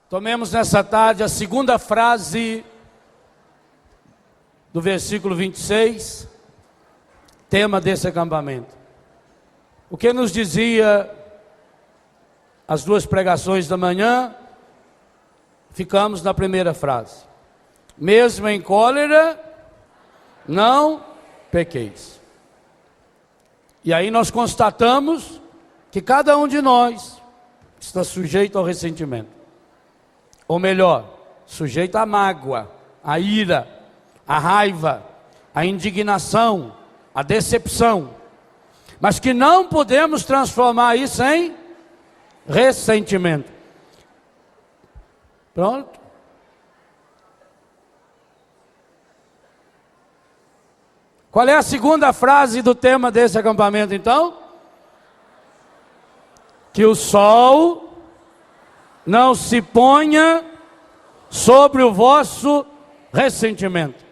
Tomemos nessa tarde a segunda frase do versículo 26, tema desse acampamento. O que nos dizia as duas pregações da manhã, ficamos na primeira frase. Mesmo em cólera, não pequeis. E aí nós constatamos que cada um de nós está sujeito ao ressentimento. Ou melhor, sujeito à mágoa, à ira, à raiva, à indignação, à decepção. Mas que não podemos transformar isso em ressentimento. Pronto. Qual é a segunda frase do tema desse acampamento então? Que o sol não se ponha sobre o vosso ressentimento.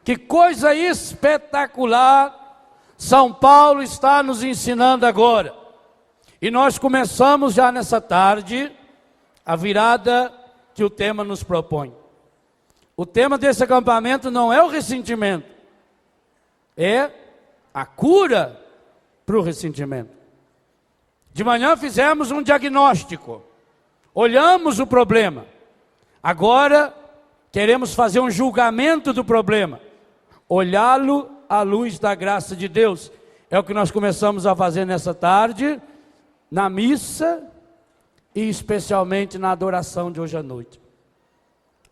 Que coisa espetacular São Paulo está nos ensinando agora. E nós começamos já nessa tarde a virada que o tema nos propõe. O tema desse acampamento não é o ressentimento, é a cura para o ressentimento. De manhã fizemos um diagnóstico, olhamos o problema. Agora queremos fazer um julgamento do problema, olhá-lo à luz da graça de Deus. É o que nós começamos a fazer nessa tarde, na missa e especialmente na adoração de hoje à noite.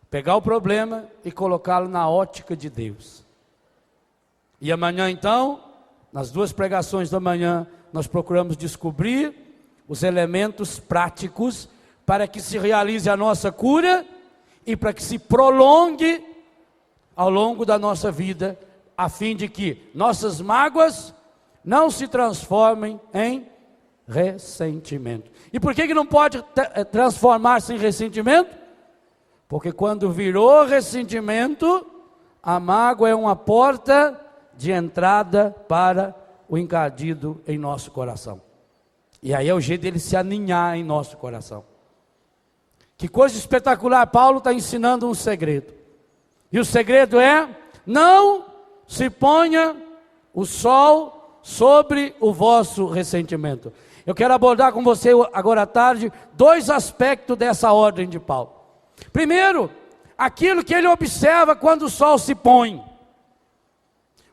Pegar o problema e colocá-lo na ótica de Deus. E amanhã então, nas duas pregações da manhã, nós procuramos descobrir os elementos práticos para que se realize a nossa cura e para que se prolongue ao longo da nossa vida, a fim de que nossas mágoas não se transformem em ressentimento. E por que não pode transformar-se em ressentimento? Porque quando virou ressentimento, a mágoa é uma porta de entrada para o encardido em nosso coração. E aí é o jeito dele se aninhar em nosso coração. Que coisa espetacular, Paulo está ensinando um segredo. E o segredo é: não se ponha o sol sobre o vosso ressentimento. Eu quero abordar com você agora à tarde dois aspectos dessa ordem de Paulo. Primeiro, aquilo que ele observa quando o sol se põe.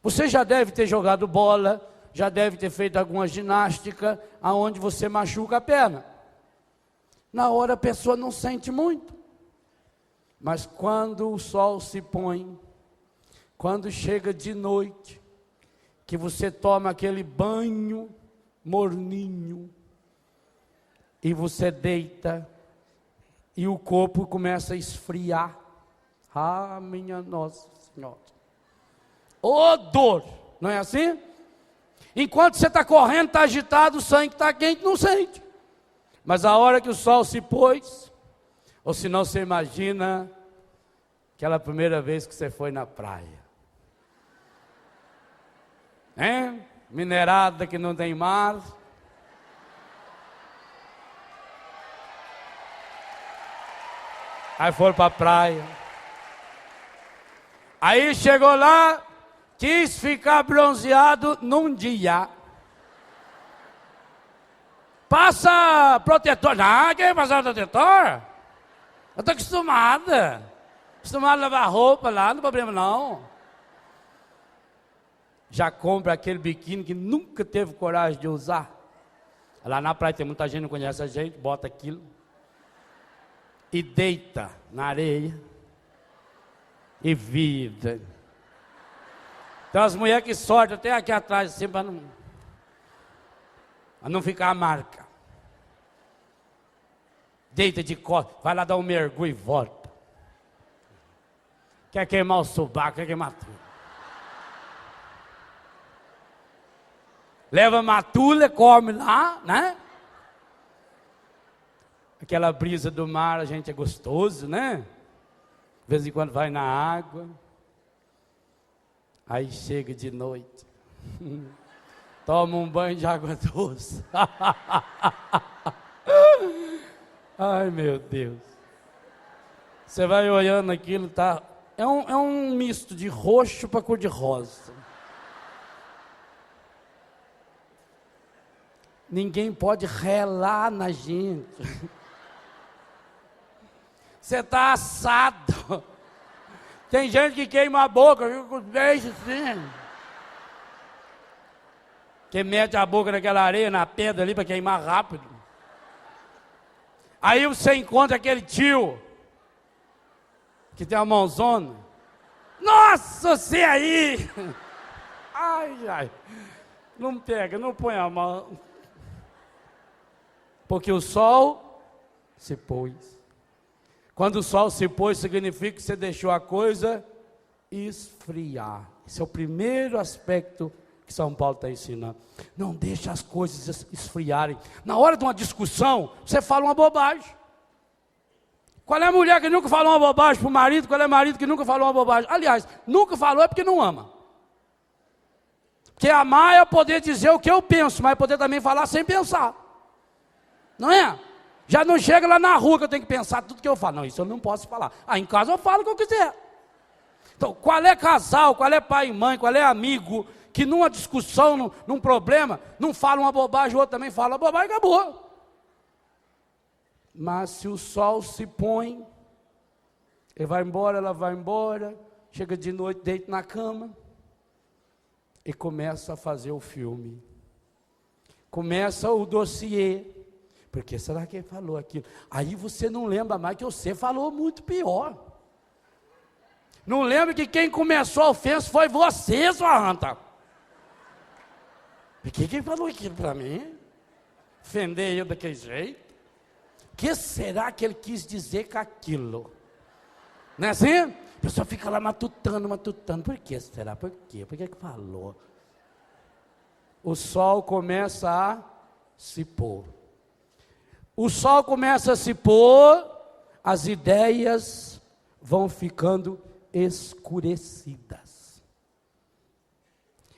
Você já deve ter jogado bola, já deve ter feito alguma ginástica, aonde você machuca a perna. Na hora a pessoa não sente muito. Mas quando o sol se põe, quando chega de noite, que você toma aquele banho morninho, e você deita, e o corpo começa a esfriar. Ah, minha Nossa Senhora. Ô dor, não é assim? Enquanto você está correndo, está agitado, o sangue está quente, não sente. Mas a hora que o sol se pôs, ou se não, você imagina aquela primeira vez que você foi na praia. Hein? Minerada que não tem mar. Aí foram para a praia. Aí chegou lá, quis ficar bronzeado num dia. Passa protetor. Não, quem passar protetor? Eu estou acostumada a lavar roupa lá, não tem problema não. Já compra aquele biquíni que nunca teve coragem de usar. Lá na praia tem muita gente que não conhece a gente, bota aquilo e deita na areia e vira. Então as mulheres que sortem até aqui atrás assim para não ficar a marca. Deita de costas, vai lá dar um mergulho e volta. Quer queimar o sovaco, quer queimar tudo. Leva matula, come lá, né? Aquela brisa do mar, a gente é gostoso, né? De vez em quando vai na água. Aí chega de noite. Toma um banho de água doce. Ai, meu Deus. Você vai olhando aquilo, tá? É um misto de roxo para cor de rosa. Ninguém pode relar na gente. Você está assado. Tem gente que queima a boca, fica com os beijos assim. Que mete a boca naquela areia, na pedra ali, para queimar rápido. Aí você encontra aquele tio, que tem a mãozona. Nossa, você aí! Ai, ai. Não pega, não põe a mão. Porque o sol se pôs. Quando o sol se pôs, significa que você deixou a coisa esfriar. Esse é o primeiro aspecto que São Paulo está ensinando. Não deixe as coisas esfriarem. Na hora de uma discussão, você fala uma bobagem. Qual é a mulher que nunca falou uma bobagem para o marido? Qual é o marido que nunca falou uma bobagem? Aliás, nunca falou é porque não ama. Porque amar é poder dizer o que eu penso, mas é poder também falar sem pensar. Não é? Já não chega lá na rua que eu tenho que pensar tudo que eu falo. Não, isso eu não posso falar. Em casa eu falo o que eu quiser. Então, qual é casal, qual é pai e mãe, qual é amigo, que numa discussão, num problema, não fala uma bobagem, o outro também fala uma bobagem e acabou. Mas se o sol se põe, ele vai embora, ela vai embora, chega de noite, deita na cama, e começa a fazer o filme. Começa o dossiê. Por que será que ele falou aquilo? Aí você não lembra mais que você falou muito pior. Não lembra que quem começou a ofensa foi você, sua anta. Por que ele falou aquilo para mim? Ofender eu daquele jeito? O que será que ele quis dizer com aquilo? Não é assim? A pessoa fica lá matutando. Por que será? Por quê? Por que ele falou? O sol começa a se pôr. O sol começa a se pôr, as ideias vão ficando escurecidas.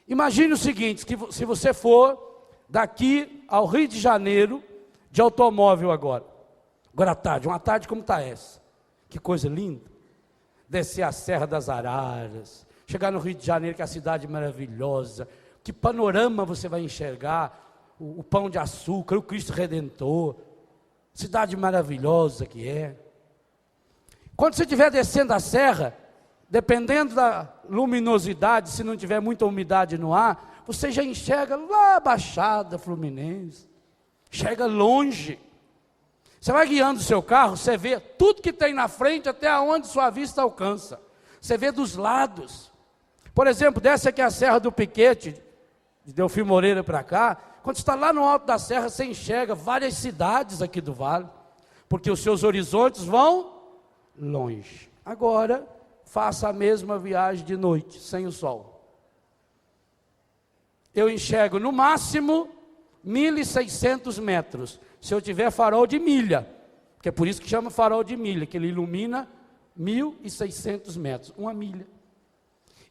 Imagine o seguinte, que se você for daqui ao Rio de Janeiro, de automóvel agora à tarde, uma tarde como está essa, que coisa linda, descer a Serra das Araras, chegar no Rio de Janeiro, que é a cidade maravilhosa, que panorama você vai enxergar, o Pão de Açúcar, o Cristo Redentor, cidade maravilhosa que é. Quando você estiver descendo a serra, dependendo da luminosidade, se não tiver muita umidade no ar, você já enxerga lá a Baixada Fluminense, enxerga longe. Você vai guiando o seu carro, você vê tudo que tem na frente, até onde sua vista alcança. Você vê dos lados. Por exemplo, desce aqui a Serra do Piquete, de Delfim Moreira para cá. Quando você está lá no alto da serra, você enxerga várias cidades aqui do vale, porque os seus horizontes vão longe. Agora, faça a mesma viagem de noite, sem o sol. Eu enxergo no máximo 1.600 metros, se eu tiver farol de milha, que é por isso que chama farol de milha, que ele ilumina 1.600 metros, uma milha.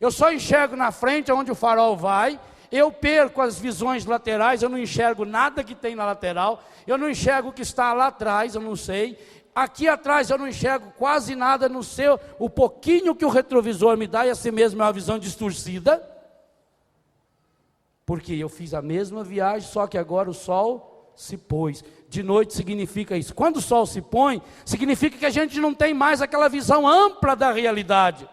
Eu só enxergo na frente, onde o farol vai. Eu perco as visões laterais, eu não enxergo nada que tem na lateral, eu não enxergo o que está lá atrás, eu não sei. Aqui atrás eu não enxergo quase nada, não sei o pouquinho que o retrovisor me dá, e assim mesmo é uma visão distorcida. Porque eu fiz a mesma viagem, só que agora o sol se pôs. De noite significa isso. Quando o sol se põe, significa que a gente não tem mais aquela visão ampla da realidade.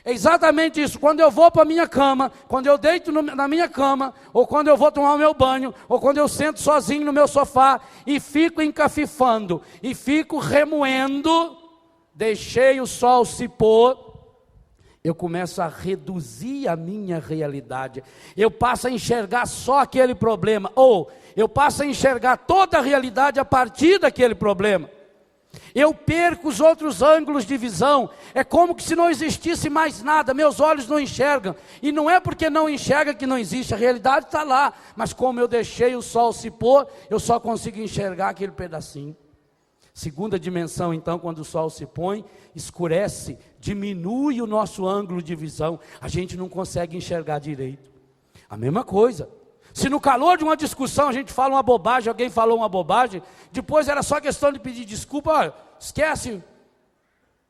É exatamente isso. Quando eu vou para a minha cama, quando eu deito na minha cama, ou quando eu vou tomar o meu banho, ou quando eu sento sozinho no meu sofá e fico encafifando, e fico remoendo, deixei o sol se pôr, eu começo a reduzir a minha realidade. Eu passo a enxergar só aquele problema, ou eu passo a enxergar toda a realidade a partir daquele problema. Eu perco os outros ângulos de visão. É como se não existisse mais nada. Meus olhos não enxergam. E não é porque não enxerga que não existe. A realidade está lá. Mas como eu deixei o sol se pôr, eu só consigo enxergar aquele pedacinho. Segunda dimensão, então, quando o sol se põe, escurece, diminui o nosso ângulo de visão. A gente não consegue enxergar direito. A mesma coisa. Se no calor de uma discussão a gente fala uma bobagem, alguém falou uma bobagem, depois era só questão de pedir desculpa, olha, esquece,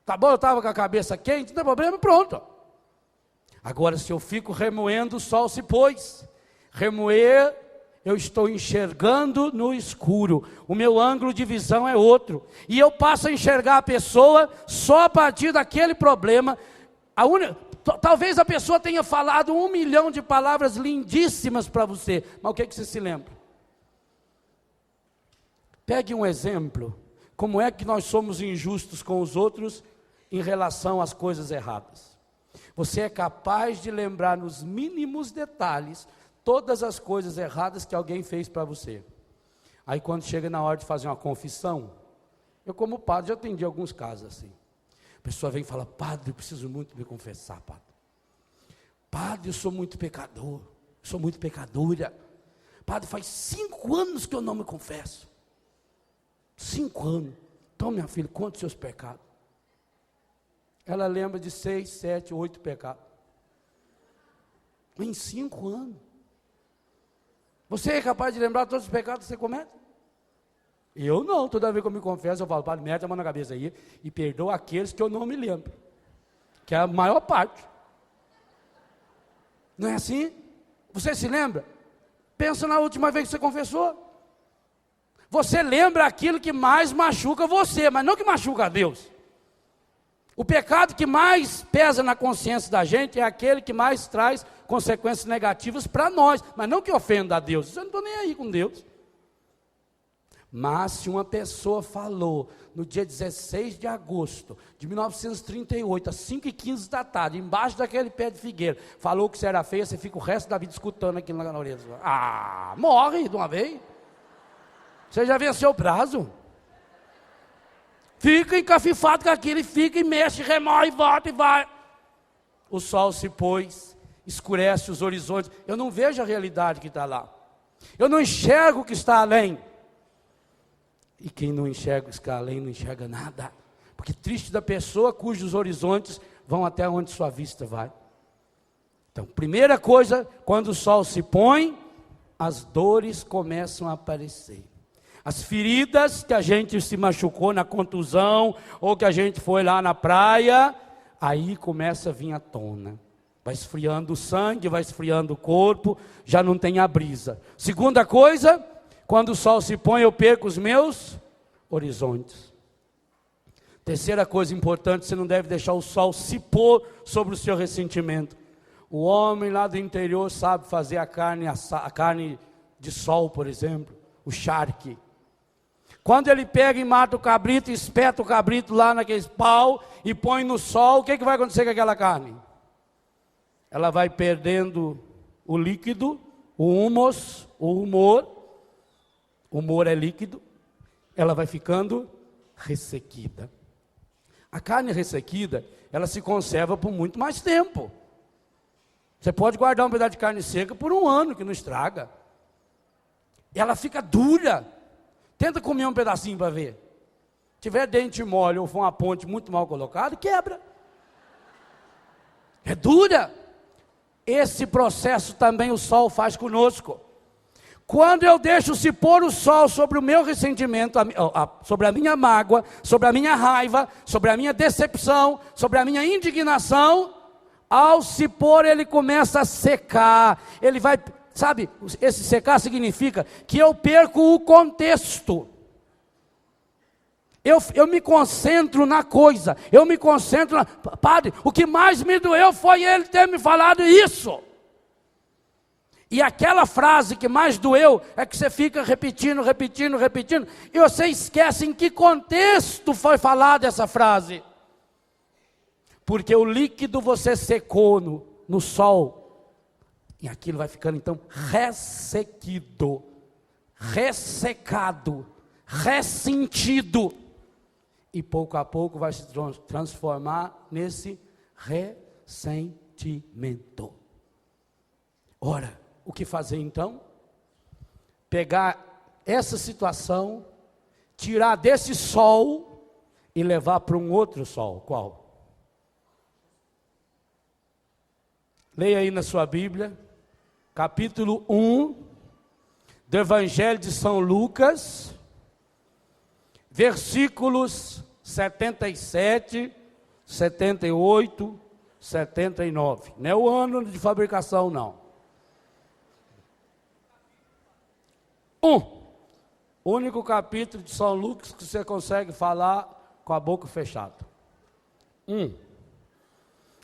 Tá bom, eu estava com a cabeça quente, não tem problema, pronto. Agora, se eu fico remoendo, o sol se pôs. Remoer, eu estou enxergando no escuro. O meu ângulo de visão é outro. E eu passo a enxergar a pessoa só a partir daquele problema. Talvez a pessoa tenha falado 1 milhão de palavras lindíssimas para você. Mas o que você se lembra? Pegue um exemplo. Como é que nós somos injustos com os outros em relação às coisas erradas? Você é capaz de lembrar nos mínimos detalhes todas as coisas erradas que alguém fez para você. Aí quando chega na hora de fazer uma confissão, eu como padre já atendi alguns casos assim. A pessoa vem e fala: padre, eu preciso muito me confessar, padre. Padre, eu sou muito pecador, eu sou muito pecadora. Padre, faz 5 anos que eu não me confesso. 5 anos. Então, minha filha, conte os seus pecados. Ela lembra de 6, 7, 8 pecados. Em 5 anos. Você é capaz de lembrar todos os pecados que você comete? Eu não. Toda vez que eu me confesso, eu falo: padre, mete a mão na cabeça aí e perdoa aqueles que eu não me lembro. Que é a maior parte. Não é assim? Você se lembra? Pensa na última vez que você confessou. Você lembra aquilo que mais machuca você, mas não que machuca a Deus. O pecado que mais pesa na consciência da gente é aquele que mais traz consequências negativas para nós, mas não que ofenda a Deus. Eu não estou nem aí com Deus. Mas se uma pessoa falou no dia 16 de agosto de 1938, às 5h15 da tarde, embaixo daquele pé de figueira, falou que você era feia, você fica o resto da vida escutando aquilo na orelha. Ah, morre de uma vez. Você já venceu o prazo. Fica encafifado com aquilo, e fica e mexe, remói, volta e vai. O sol se pôs, escurece os horizontes. Eu não vejo a realidade que está lá. Eu não enxergo o que está além. E quem não enxerga o que está além, não enxerga nada. Porque triste da pessoa cujos horizontes vão até onde sua vista vai. Então, primeira coisa, quando o sol se põe, as dores começam a aparecer. As feridas que a gente se machucou na contusão, ou que a gente foi lá na praia, aí começa a vir à tona. Vai esfriando o sangue, vai esfriando o corpo, já não tem a brisa. Segunda coisa, quando o sol se põe, eu perco os meus horizontes. Terceira coisa importante, você não deve deixar o sol se pôr sobre o seu ressentimento. O homem lá do interior sabe fazer a carne de sol, por exemplo, o charque. Quando ele pega e mata o cabrito, espeta o cabrito lá naquele pau e põe no sol, o que vai acontecer com aquela carne? Ela vai perdendo o líquido, o humus, o humor. O humor é líquido. Ela vai ficando ressequida. A carne ressequida, ela se conserva por muito mais tempo. Você pode guardar um pedaço de carne seca por 1 ano, que não estraga. Ela fica dura. Tenta comer um pedacinho para ver. Se tiver dente mole ou for uma ponte muito mal colocada, quebra. É dura. Esse processo também o sol faz conosco. Quando eu deixo se pôr o sol sobre o meu ressentimento, sobre a minha mágoa, sobre a minha raiva, sobre a minha decepção, sobre a minha indignação, ao se pôr ele começa a secar, ele vai... Sabe, esse secar significa que eu perco o contexto. Eu me concentro na coisa, eu me concentro na... Padre, o que mais me doeu foi ele ter me falado isso. E aquela frase que mais doeu é que você fica repetindo, e você esquece em que contexto foi falada essa frase. Porque o líquido você secou no sol. E aquilo vai ficando então ressequido, ressecado, ressentido. E pouco a pouco vai se transformar nesse ressentimento. Ora, o que fazer então? Pegar essa situação, tirar desse sol e levar para um outro sol. Qual? Leia aí na sua Bíblia, capítulo 1 do Evangelho de São Lucas, versículos 77 78, 79. Não é o ano de fabricação, não. Único capítulo de São Lucas que você consegue falar com a boca fechada.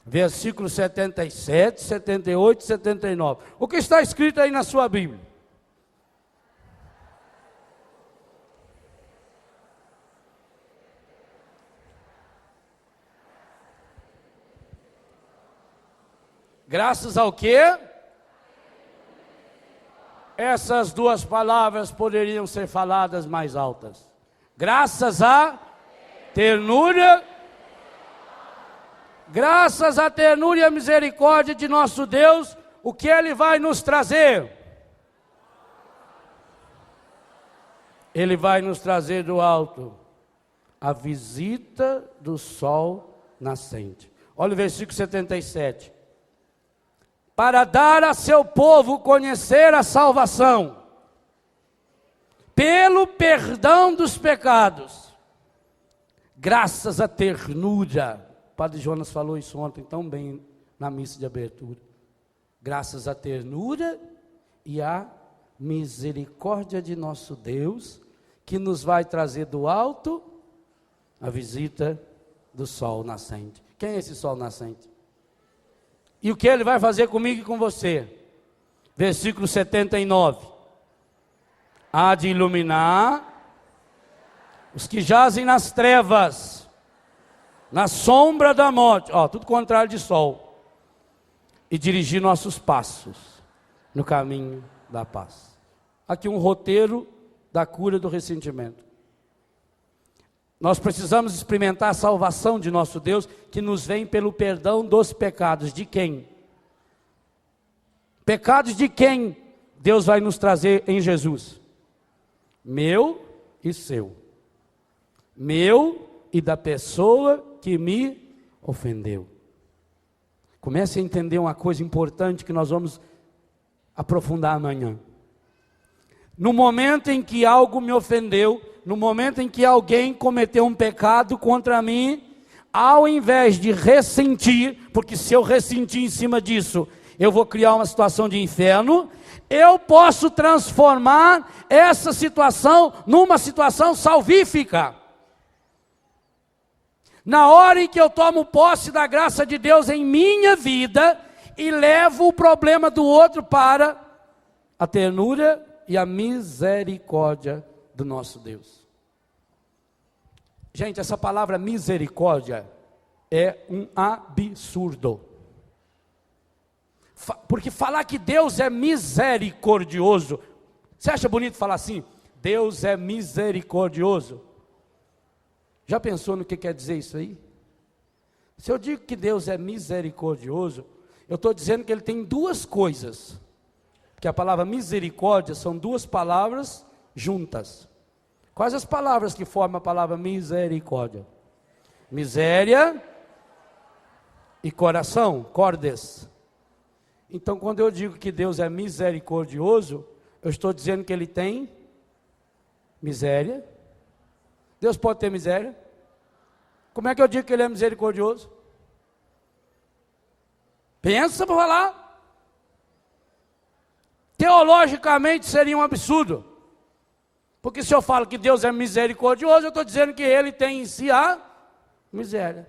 Versículo 77, 78 e 79. O que está escrito aí na sua Bíblia? Graças ao quê? Essas duas palavras poderiam ser faladas mais altas. Graças à ternura. Graças à ternura e à misericórdia de nosso Deus, o que Ele vai nos trazer? Ele vai nos trazer do alto a visita do sol nascente. Olha o versículo 77. Para dar a seu povo conhecer a salvação, pelo perdão dos pecados, graças à ternura. O Padre Jonas falou isso ontem tão bem na missa de abertura. Graças à ternura e à misericórdia de nosso Deus, que nos vai trazer do alto a visita do sol nascente. Quem é esse sol nascente? E o que Ele vai fazer comigo e com você? Versículo 79. Há de iluminar os que jazem nas trevas, na sombra da morte, tudo contrário de sol, e dirigir nossos passos no caminho da paz. Aqui um roteiro da cura do ressentimento. Nós precisamos experimentar a salvação de nosso Deus, que nos vem pelo perdão dos pecados. De quem? Pecados de quem Deus vai nos trazer em Jesus? Meu e seu. Meu e da pessoa que me ofendeu. Comece a entender uma coisa importante que nós vamos aprofundar amanhã. No momento em que algo me ofendeu, no momento em que alguém cometeu um pecado contra mim, ao invés de ressentir, porque se eu ressentir em cima disso, eu vou criar uma situação de inferno, eu posso transformar essa situação numa situação salvífica. Na hora em que eu tomo posse da graça de Deus em minha vida e levo o problema do outro para a ternura e a misericórdia do nosso Deus. Gente, essa palavra misericórdia é um absurdo. Porque falar que Deus é misericordioso, você acha bonito falar assim? Deus é misericordioso. Já pensou no que quer dizer isso aí? Se eu digo que Deus é misericordioso, eu estou dizendo que Ele tem duas coisas. Que a palavra misericórdia são duas palavras juntas. Quais as palavras que formam a palavra misericórdia? Miséria e coração, cordes. Então, quando eu digo que Deus é misericordioso, eu estou dizendo que Ele tem miséria. Deus pode ter miséria? Como é que eu digo que Ele é misericordioso? Pensa para falar. Teologicamente seria um absurdo. Porque se eu falo que Deus é misericordioso, eu estou dizendo que Ele tem em si a miséria.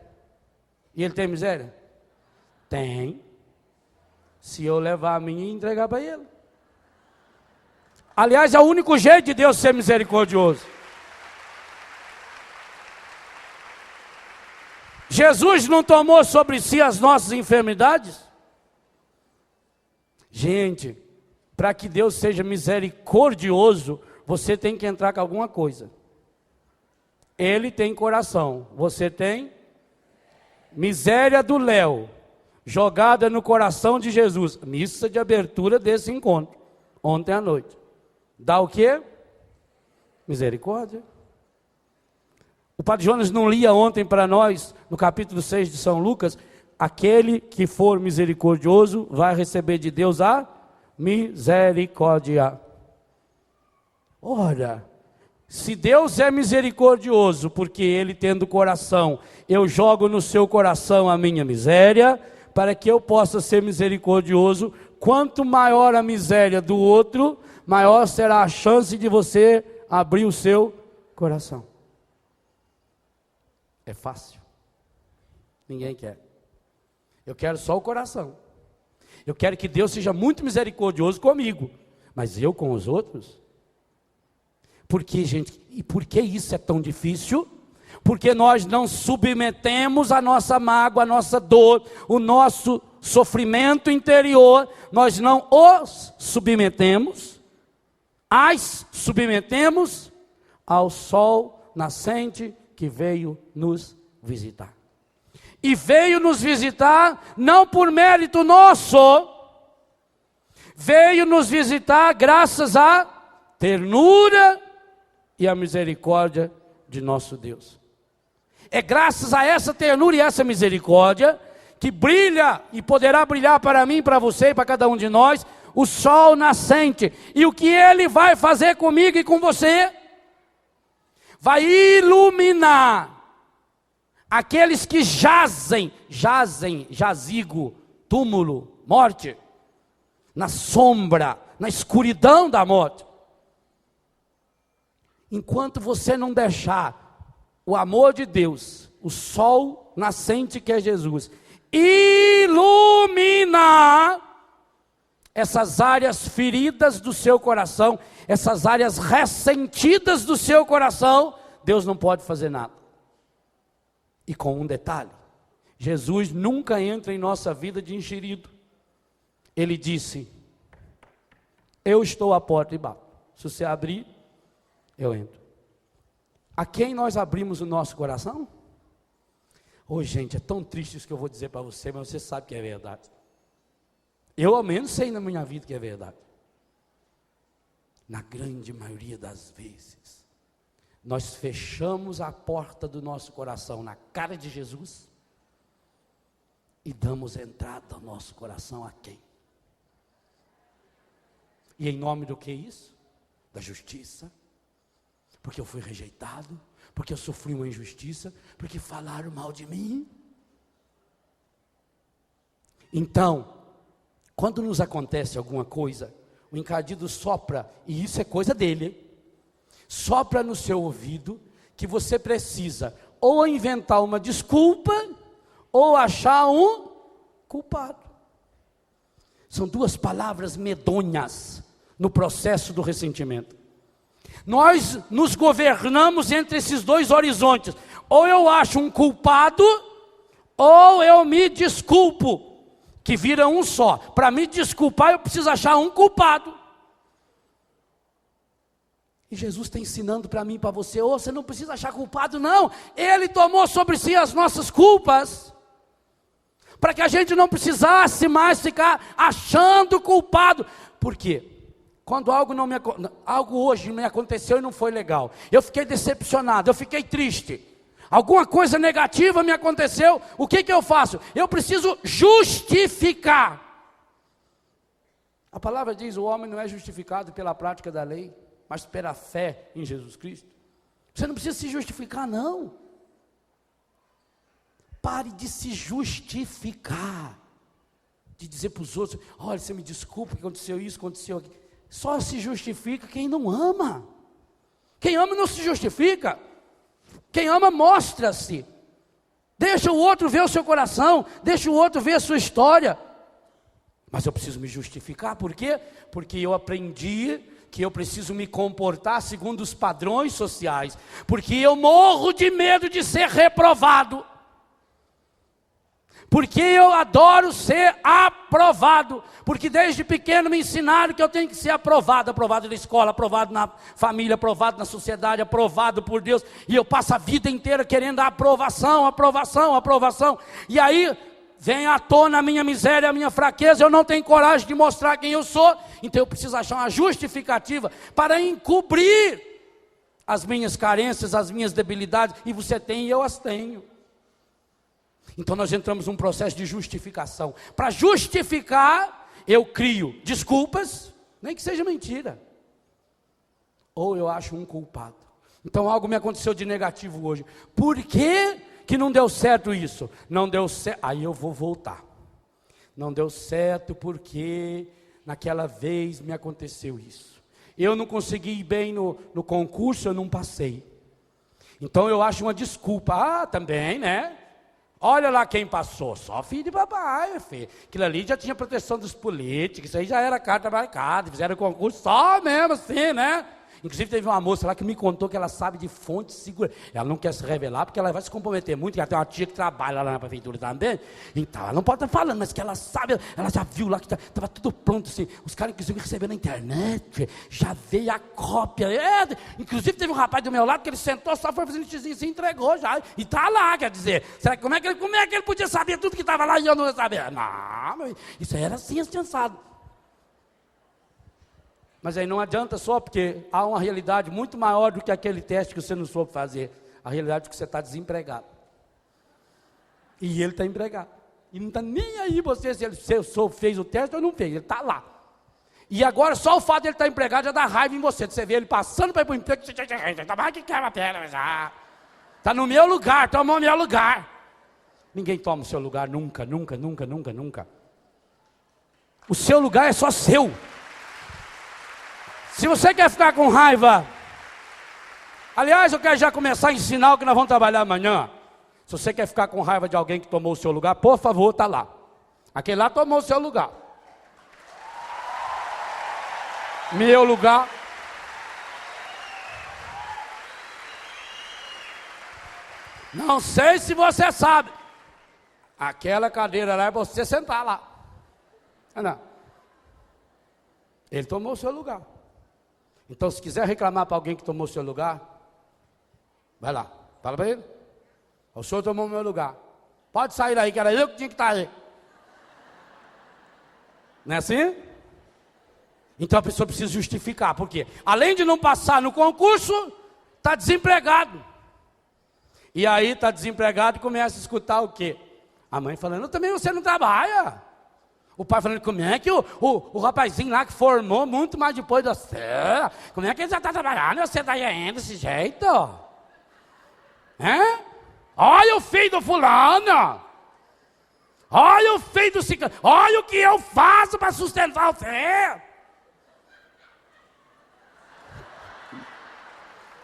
E Ele tem miséria? Tem. Se eu levar a minha e entregar para Ele. Aliás, é o único jeito de Deus ser misericordioso. Jesus não tomou sobre si as nossas enfermidades? Gente, para que Deus seja misericordioso, você tem que entrar com alguma coisa. Ele tem coração, você tem miséria do Léo, jogada no coração de Jesus. Missa de abertura desse encontro, ontem à noite. Dá o quê? Misericórdia. O Padre Jonas não lia ontem para nós, no capítulo 6 de São Lucas, aquele que for misericordioso vai receber de Deus a misericórdia. Ora, Se Deus é misericordioso, porque Ele tendo coração, eu jogo no seu coração a minha miséria, para que eu possa ser misericordioso, quanto maior a miséria do outro, maior será a chance de você abrir o seu coração. É fácil. Ninguém quer. Eu quero só o coração. Eu quero que Deus seja muito misericordioso comigo, mas eu com os outros? Por que, gente? E por que isso é tão difícil? Porque nós não submetemos a nossa mágoa, a nossa dor, o nosso sofrimento interior, nós não os submetemos, as submetemos ao sol nascente que veio nos visitar. E veio nos visitar não por mérito nosso, veio nos visitar graças à ternura e à misericórdia de nosso Deus. É graças a essa ternura e essa misericórdia que brilha e poderá brilhar para mim, para você e para cada um de nós, o sol nascente. E o que Ele vai fazer comigo e com você? Vai iluminar aqueles que jazem, jazigo, túmulo, morte, na sombra, na escuridão da morte. Enquanto você não deixar o amor de Deus, o sol nascente que é Jesus, iluminar essas áreas feridas do seu coração, essas áreas ressentidas do seu coração, Deus não pode fazer nada. E com um detalhe, Jesus nunca entra em nossa vida de enxerido. Ele disse: eu estou à porta e bato. Se você abrir, eu entro. A quem nós abrimos o nosso coração? Gente, é tão triste isso que eu vou dizer para você, mas você sabe que é verdade. Eu ao menos sei na minha vida que é verdade. Na grande maioria das vezes, nós fechamos a porta do nosso coração na cara de Jesus e damos entrada ao nosso coração a quem? E em nome do que isso? Da justiça. Porque eu fui rejeitado, porque eu sofri uma injustiça, porque falaram mal de mim. Então, quando nos acontece alguma coisa, o encardido sopra, e isso é coisa dele, sopra no seu ouvido, que você precisa ou inventar uma desculpa, ou achar um culpado. São duas palavras medonhas no processo do ressentimento. Nós nos governamos entre esses dois horizontes. Ou eu acho um culpado, ou eu me desculpo, que vira um só. Para me desculpar, eu preciso achar um culpado. E Jesus está ensinando para mim e para você: você não precisa achar culpado, não. Ele tomou sobre si as nossas culpas, para que a gente não precisasse mais ficar achando culpado. Por quê? Quando algo hoje me aconteceu e não foi legal, eu fiquei decepcionado, eu fiquei triste, alguma coisa negativa me aconteceu, o que eu faço? Eu preciso justificar. A palavra diz: o homem não é justificado pela prática da lei, mas pela fé em Jesus Cristo. Você não precisa se justificar, não. Pare de se justificar, de dizer para os outros: olha, você me desculpa que aconteceu isso, aconteceu aquilo. Só se justifica quem não ama. Quem ama não se justifica. Quem ama mostra-se. Deixa o outro ver o seu coração, deixa o outro ver a sua história. Mas eu preciso me justificar, por quê? Porque eu aprendi que eu preciso me comportar segundo os padrões sociais, porque eu morro de medo de ser reprovado. Porque eu adoro ser aprovado, porque desde pequeno me ensinaram que eu tenho que ser aprovado, aprovado na escola, aprovado na família, aprovado na sociedade, aprovado por Deus, e eu passo a vida inteira querendo a aprovação, aprovação, aprovação, e aí vem à tona a minha miséria, a minha fraqueza, eu não tenho coragem de mostrar quem eu sou, então eu preciso achar uma justificativa para encobrir as minhas carências, as minhas debilidades, e você tem e eu as tenho. Então nós entramos num processo de justificação. Para justificar, eu crio desculpas, nem que seja mentira. Ou eu acho um culpado. Então algo me aconteceu de negativo hoje. Por que que não deu certo isso? Não deu certo, aí eu vou voltar. Não deu certo porque naquela vez me aconteceu isso. Eu não consegui ir bem no concurso, eu não passei. Então eu acho uma desculpa. Ah, também, né? Olha lá quem passou, só filho de papai, filho. Aquilo ali já tinha proteção dos políticos, isso aí já era carta marcada, fizeram concurso só mesmo assim, né? Inclusive teve uma moça lá que me contou que ela sabe de fonte segura. Ela não quer se revelar porque ela vai se comprometer muito, porque ela tem uma tia que trabalha lá na prefeitura também. Então ela não pode estar falando, mas que ela sabe, ela já viu lá que estava tudo pronto assim. Os caras inclusive receberam na internet, já veio a cópia. Inclusive teve um rapaz do meu lado que ele sentou, só foi fazendo xizinho e se entregou já. E está lá, quer dizer, será, como é que ele podia saber tudo que estava lá e eu não ia saber? Não, isso aí era assim, pensado. Mas aí não adianta só, porque há uma realidade muito maior do que aquele teste que você não soube fazer. A realidade é que você está desempregado. E ele está empregado. E não está nem aí você se ele fez o teste ou não fez, ele está lá. E agora só o fato de ele estar empregado já dá raiva em você. Você vê ele passando para ir para o emprego, você está mais que quebra a perna já. Está no meu lugar, tomou o meu lugar. Ninguém toma o seu lugar nunca, nunca, nunca, nunca, nunca. O seu lugar é só seu. Se você quer ficar com raiva, aliás, eu quero já começar a ensinar o que nós vamos trabalhar amanhã. Se você quer ficar com raiva de alguém que tomou o seu lugar, por favor, está lá. Aquele lá tomou o seu lugar. Meu lugar. Não sei se você sabe. Aquela cadeira lá é você sentar lá. Não. Ele tomou o seu lugar. Então, se quiser reclamar para alguém que tomou o seu lugar, vai lá, fala para ele. O senhor tomou o meu lugar. Pode sair aí, que era eu que tinha que estar aí. Não é assim? Então a pessoa precisa justificar. Por quê? Além de não passar no concurso, está desempregado. E aí está desempregado e começa a escutar o quê? A mãe falando, também você não trabalha. O pai falando, como é que o rapazinho lá que formou muito mais depois de você, como é que ele já está trabalhando e você está ainda desse jeito? Olha o filho do fulano, olha o filho do ciclano, olha o que eu faço para sustentar você.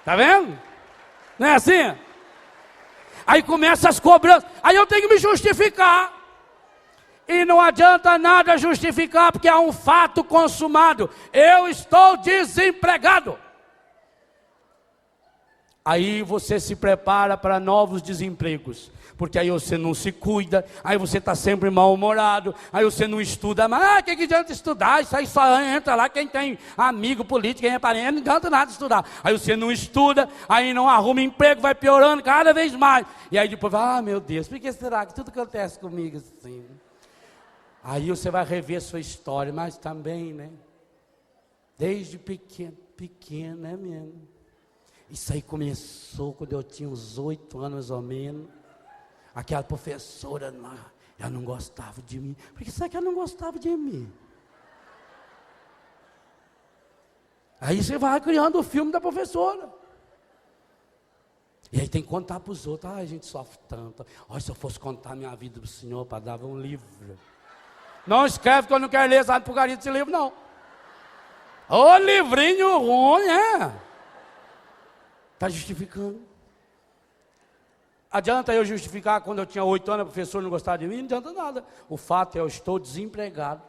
Está vendo? Não é assim? Aí começa as cobranças, aí eu tenho que me justificar. E não adianta nada justificar, porque há um fato consumado. Eu estou desempregado. Aí você se prepara para novos desempregos. Porque aí você não se cuida, aí você está sempre mal-humorado, aí você não estuda mais. Que adianta estudar? Isso aí só entra lá quem tem amigo político, quem é parente, não adianta nada estudar. Aí você não estuda, aí não arruma emprego, vai piorando cada vez mais. E aí depois, meu Deus, por que será que tudo acontece comigo assim? Aí você vai rever sua história, mas também, né? Desde pequeno, né mesmo? Isso aí começou quando eu tinha uns 8 anos, mais ou menos. Aquela professora, ela não gostava de mim. Por que será que ela não gostava de mim? Aí você vai criando o filme da professora. E aí tem que contar para os outros. A gente sofre tanto. Olha, se eu fosse contar minha vida para o senhor, para dar um livro. Não escreve que eu não quero ler essa porcaria desse livro, não. Ô livrinho ruim, Está justificando. Adianta eu justificar quando eu tinha 8 anos, o professor não gostava de mim? Não adianta nada. O fato é eu estou desempregado,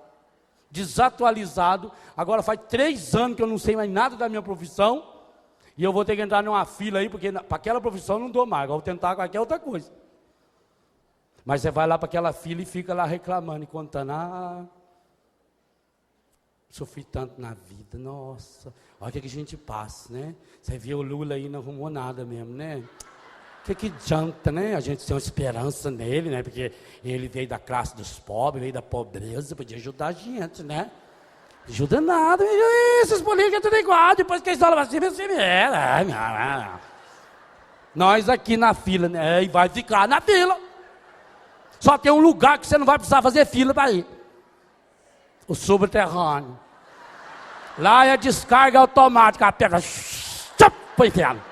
desatualizado. Agora faz 3 anos que eu não sei mais nada da minha profissão. E eu vou ter que entrar numa fila aí, porque para aquela profissão eu não dou mais. Agora vou tentar qualquer outra coisa. Mas você vai lá para aquela fila e fica lá reclamando e contando. Sofri tanto na vida, nossa. Olha o que a gente passa, né? Você viu o Lula aí, não arrumou nada mesmo, né? Que adianta, né? A gente tem uma esperança nele, né? Porque ele veio da classe dos pobres, veio da pobreza, podia ajudar a gente, né? Ajuda nada, esses políticos é tudo igual, depois que eles falam assim, nós aqui na fila, né? E vai ficar na fila. Só tem um lugar que você não vai precisar fazer fila para ir. O subterrâneo. Lá é descarga automática, a pedra, pro inferno.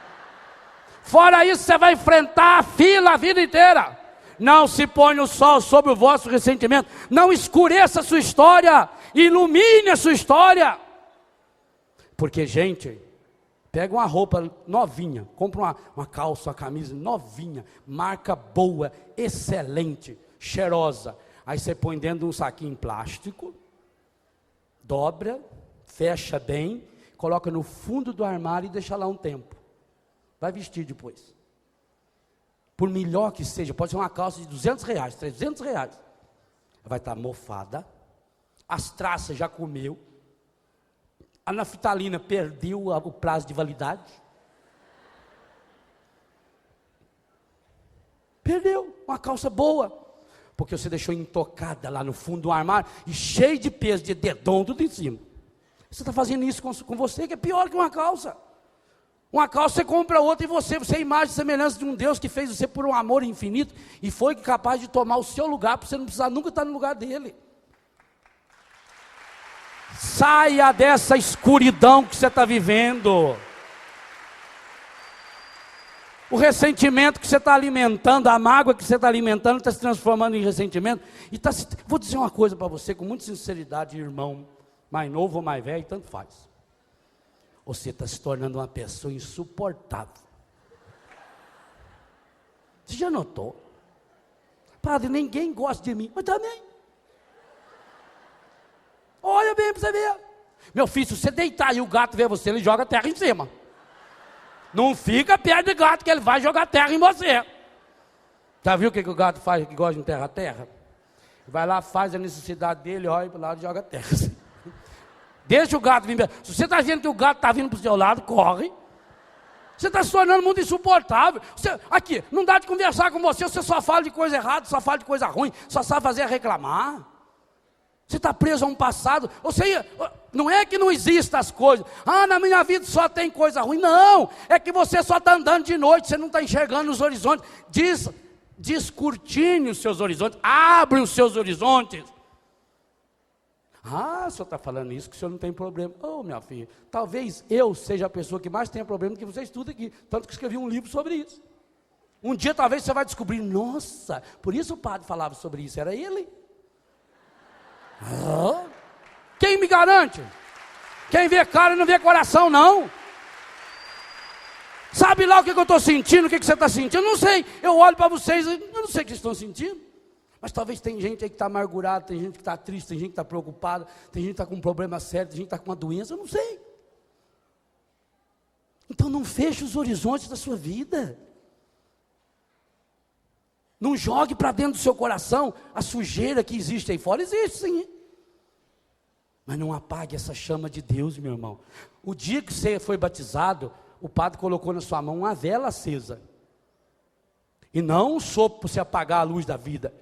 Fora isso, você vai enfrentar a fila a vida inteira. Não se põe o sol sobre o vosso ressentimento. Não escureça a sua história. Ilumine a sua história. Porque, gente, pega uma roupa novinha, compra uma calça, uma camisa novinha, marca boa, excelente, cheirosa. Aí você põe dentro de um saquinho plástico, dobra, fecha bem, coloca no fundo do armário e deixa lá um tempo. Vai vestir depois. Por melhor que seja, pode ser uma calça de R$200, R$300. Vai estar mofada, as traças já comeu, a naftalina perdeu o prazo de validade. Perdeu uma calça boa, porque você deixou intocada lá no fundo do armário e cheio de peso, de dedão, tudo em cima. Você está fazendo isso com você, que é pior que uma calça. Uma calça você compra outra e você é imagem e semelhança de um Deus que fez você por um amor infinito e foi capaz de tomar o seu lugar, para você não precisar nunca estar no lugar dele. Saia dessa escuridão que você está vivendo. O ressentimento que você está alimentando, a mágoa que você está alimentando, está se transformando em ressentimento. Vou dizer uma coisa para você, com muita sinceridade, irmão, mais novo ou mais velho, tanto faz. Você está se tornando uma pessoa insuportável. Você já notou? Padre, ninguém gosta de mim, mas também. Olha bem para você ver. Meu filho, se você deitar e o gato ver você, ele joga terra em cima. Não fica perto do gato, que ele vai jogar terra em você. Já viu o que o gato faz que gosta de terra a terra? Vai lá, faz a necessidade dele, olha para o lado e joga terra. Deixa o gato vir. Se você está vendo que o gato está vindo para o seu lado, corre. Você está se tornando muito insuportável. Aqui, não dá de conversar com você, você só fala de coisa errada, só fala de coisa ruim, só sabe fazer reclamar. Você está preso a um passado. Não é que não existam as coisas. Na minha vida só tem coisa ruim. Não, é que você só está andando de noite, você não está enxergando os horizontes. Descortine os seus horizontes, abre os seus horizontes. O senhor está falando isso, que o senhor não tem problema. Minha filha, talvez eu seja a pessoa que mais tenha problema do que você estuda aqui. Tanto que escrevi um livro sobre isso. Um dia talvez você vai descobrir, nossa, por isso o padre falava sobre isso, era ele. Quem me garante? Quem vê cara não vê coração, não. Sabe lá o que eu estou sentindo, o que você está sentindo? Eu não sei, eu olho para vocês, eu não sei o que vocês estão sentindo. Mas talvez tem gente aí que está amargurada, tem gente que está triste, tem gente que está preocupada, tem gente que está com um problema sério, tem gente que está com uma doença, eu não sei. Então não feche os horizontes da sua vida. Não jogue para dentro do seu coração a sujeira que existe aí fora. Existe sim. Mas não apague essa chama de Deus, meu irmão. O dia que você foi batizado, o padre colocou na sua mão uma vela acesa. E não um sopro para você apagar a luz da vida.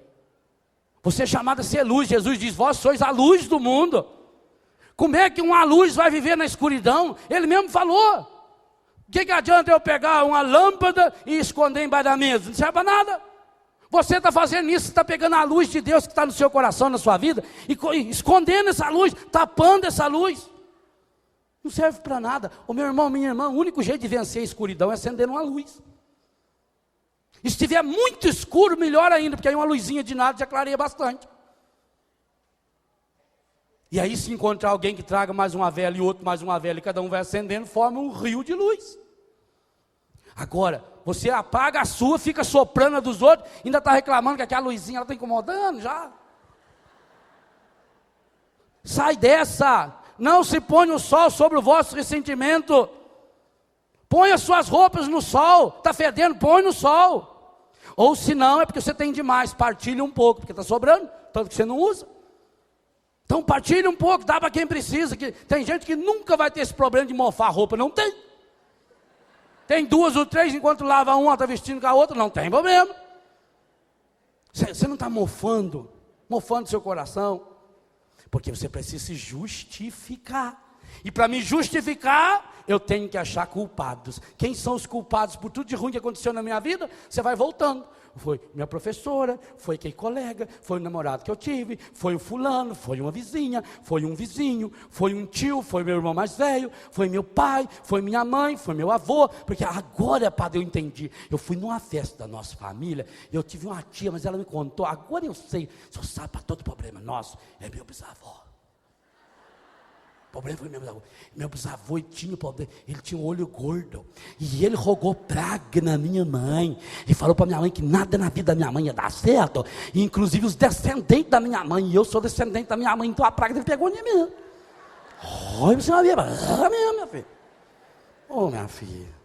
Você é chamado a ser luz. Jesus diz, vós sois a luz do mundo. Como é que uma luz vai viver na escuridão? Ele mesmo falou. O que adianta eu pegar uma lâmpada e esconder embaixo da mesa? Não serve para nada. Você está fazendo isso, está pegando a luz de Deus que está no seu coração, na sua vida, e escondendo essa luz, tapando essa luz. Não serve para nada. Meu irmão, minha irmã, o único jeito de vencer a escuridão é acender uma luz. E se estiver muito escuro, melhor ainda, porque aí uma luzinha de nada já clareia bastante. E aí se encontrar alguém que traga mais uma vela e outro mais uma vela, e cada um vai acendendo, forma um rio de luz. Agora, você apaga a sua, fica soprando a dos outros, ainda está reclamando que aquela luzinha está incomodando já. Sai dessa, não se põe o sol sobre o vosso ressentimento. Põe as suas roupas no sol, está fedendo, põe no sol. Ou se não, é porque você tem demais, partilha um pouco, porque está sobrando, tanto que você não usa. Então partilha um pouco, dá para quem precisa. Tem gente que nunca vai ter esse problema de mofar a roupa, não tem. Tem 2 ou 3, enquanto lava uma, está vestindo com a outra, não tem problema. Você não está mofando seu coração, porque você precisa se justificar. E para me justificar, eu tenho que achar culpados. Quem são os culpados por tudo de ruim que aconteceu na minha vida? Você vai voltando. Foi minha professora, foi aquele colega, foi o namorado que eu tive, foi o fulano, foi uma vizinha, foi um vizinho, foi um tio, foi meu irmão mais velho, foi meu pai, foi minha mãe, foi meu avô. Porque agora, padre, eu entendi. Eu fui numa festa da nossa família, eu tive uma tia, mas ela me contou, agora eu sei, só sabe para todo problema nosso, é meu bisavô. O problema foi meu bisavô. Meu bisavô ele tinha um olho gordo. E ele rogou praga na minha mãe. E falou para minha mãe que nada na vida da minha mãe ia dar certo. E, inclusive os descendentes da minha mãe. E eu sou descendente da minha mãe. Então a praga dele pegou em mim. Olha, você vai ver. Minha filha. Ô, minha filha.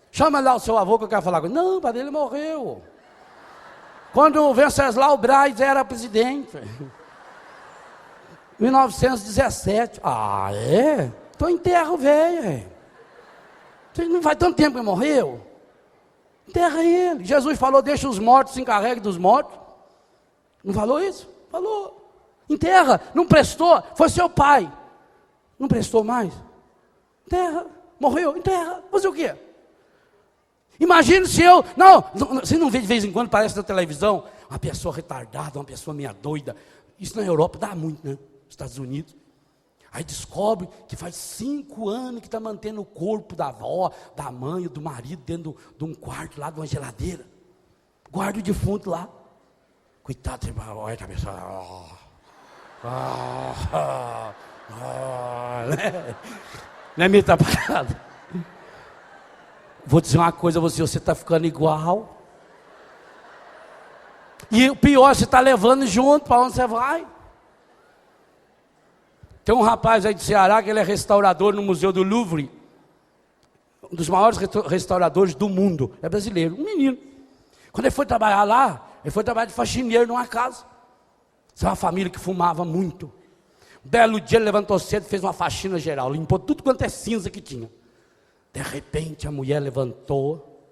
Chama lá o seu avô que eu quero falar com ele. Não, padre, ele morreu. Quando o Venceslau Braz era presidente. 1917. Ah, é? Então enterra o velho. Não faz tanto tempo que morreu. Enterra ele. Jesus falou, deixa os mortos, se encarregue dos mortos. Não falou isso? Falou. Enterra. Não prestou, foi seu pai. Não prestou mais? Enterra. Morreu, enterra. Fazer o quê? Imagine se eu... Não, você não vê de vez em quando, parece na televisão, uma pessoa retardada, uma pessoa meia doida. Isso na Europa dá muito, né? Estados Unidos, aí descobre que faz 5 anos que está mantendo o corpo da avó, da mãe, do marido, dentro de um quarto lá, de uma geladeira, guarda o defunto lá, coitado, você vai, olha a cabeça, não é meio atrapalhado? Vou dizer uma coisa a você está ficando igual, e o pior, você está levando junto, para onde você vai? Tem um rapaz aí de Ceará que ele é restaurador no Museu do Louvre, um dos maiores restauradores do mundo, é brasileiro, um menino. Quando ele foi trabalhar lá, ele foi trabalhar de faxineiro numa casa. Isso é uma família que fumava muito. Um belo dia ele levantou cedo e fez uma faxina geral, limpou tudo quanto é cinza que tinha. De repente a mulher levantou,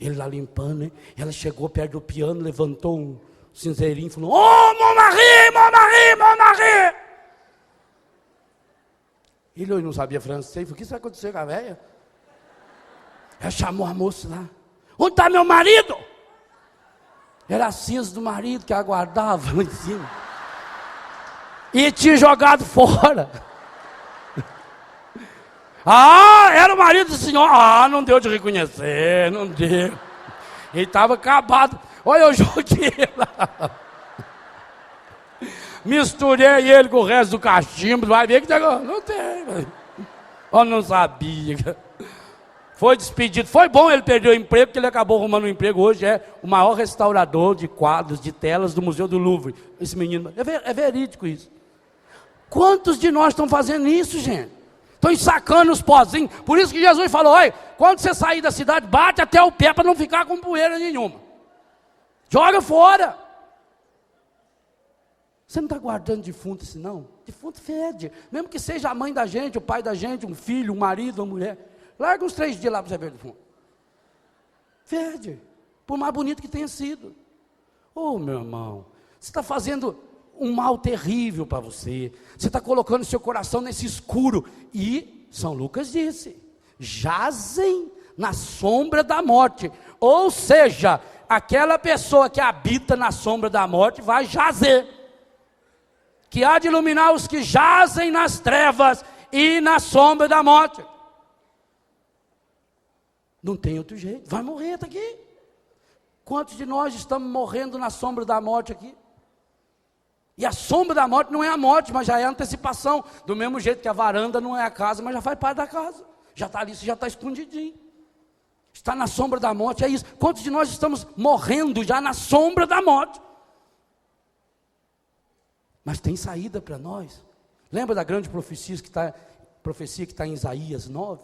ele lá limpando, né? Ela chegou perto do piano, levantou um cinzeirinho e falou, ô, mon mari, mon mari, mon mari. Ele não sabia francês, falou, o que vai acontecer com a velha? Ela chamou a moça lá, onde está meu marido? Era a cinza do marido que aguardava lá em cima. E tinha jogado fora. Ah, era o marido do senhor. Ah, não deu de reconhecer, não deu. Ele estava acabado. Olha, eu joguei lá. Misturei ele com o resto do cachimbo. Vai ver que não tem. Eu não sabia. Foi despedido. Foi bom ele perder o emprego, porque ele acabou arrumando um emprego. Hoje é o maior restaurador de quadros, de telas do Museu do Louvre. Esse menino. É verídico isso. Quantos de nós estão fazendo isso, gente? Estão ensacando os pozinhos. Por isso que Jesus falou, olha, quando você sair da cidade, bate até o pé para não ficar com poeira nenhuma. Joga fora. Você não está guardando defunto assim, não? Defunto fede. Mesmo que seja a mãe da gente, o pai da gente, um filho, um marido, uma mulher. Larga uns 3 dias lá para você ver o defunto. Fede. Por mais bonito que tenha sido. Ô, meu irmão, você está fazendo um mal terrível para você. Você está colocando seu coração nesse escuro. E São Lucas disse, jazem na sombra da morte. Ou seja, aquela pessoa que habita na sombra da morte vai jazer. Que há de iluminar os que jazem nas trevas e na sombra da morte. Não tem outro jeito, vai morrer daqui. Quantos de nós estamos morrendo na sombra da morte aqui? E a sombra da morte não é a morte, mas já é a antecipação. Do mesmo jeito que a varanda não é a casa, mas já faz parte da casa. Já está ali, você já está escondidinho. Está na sombra da morte, é isso. Quantos de nós estamos morrendo já na sombra da morte? Mas tem saída para nós. Lembra da grande profecia que está em Isaías 9?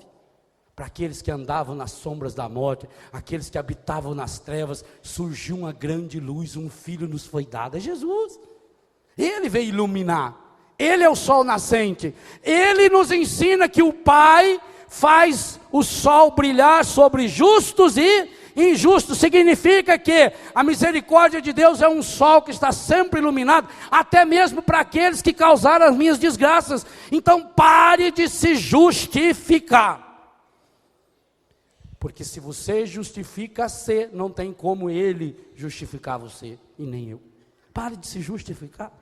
Para aqueles que andavam nas sombras da morte, aqueles que habitavam nas trevas, surgiu uma grande luz, um filho nos foi dado, é Jesus. Ele veio iluminar, ele é o sol nascente, ele nos ensina que o Pai faz o sol brilhar sobre justos e Injusto significa que a misericórdia de Deus é um sol que está sempre iluminado, até mesmo para aqueles que causaram as minhas desgraças. Então pare de se justificar. Porque se você justifica você, não tem como ele justificar você, e nem eu. Pare de se justificar.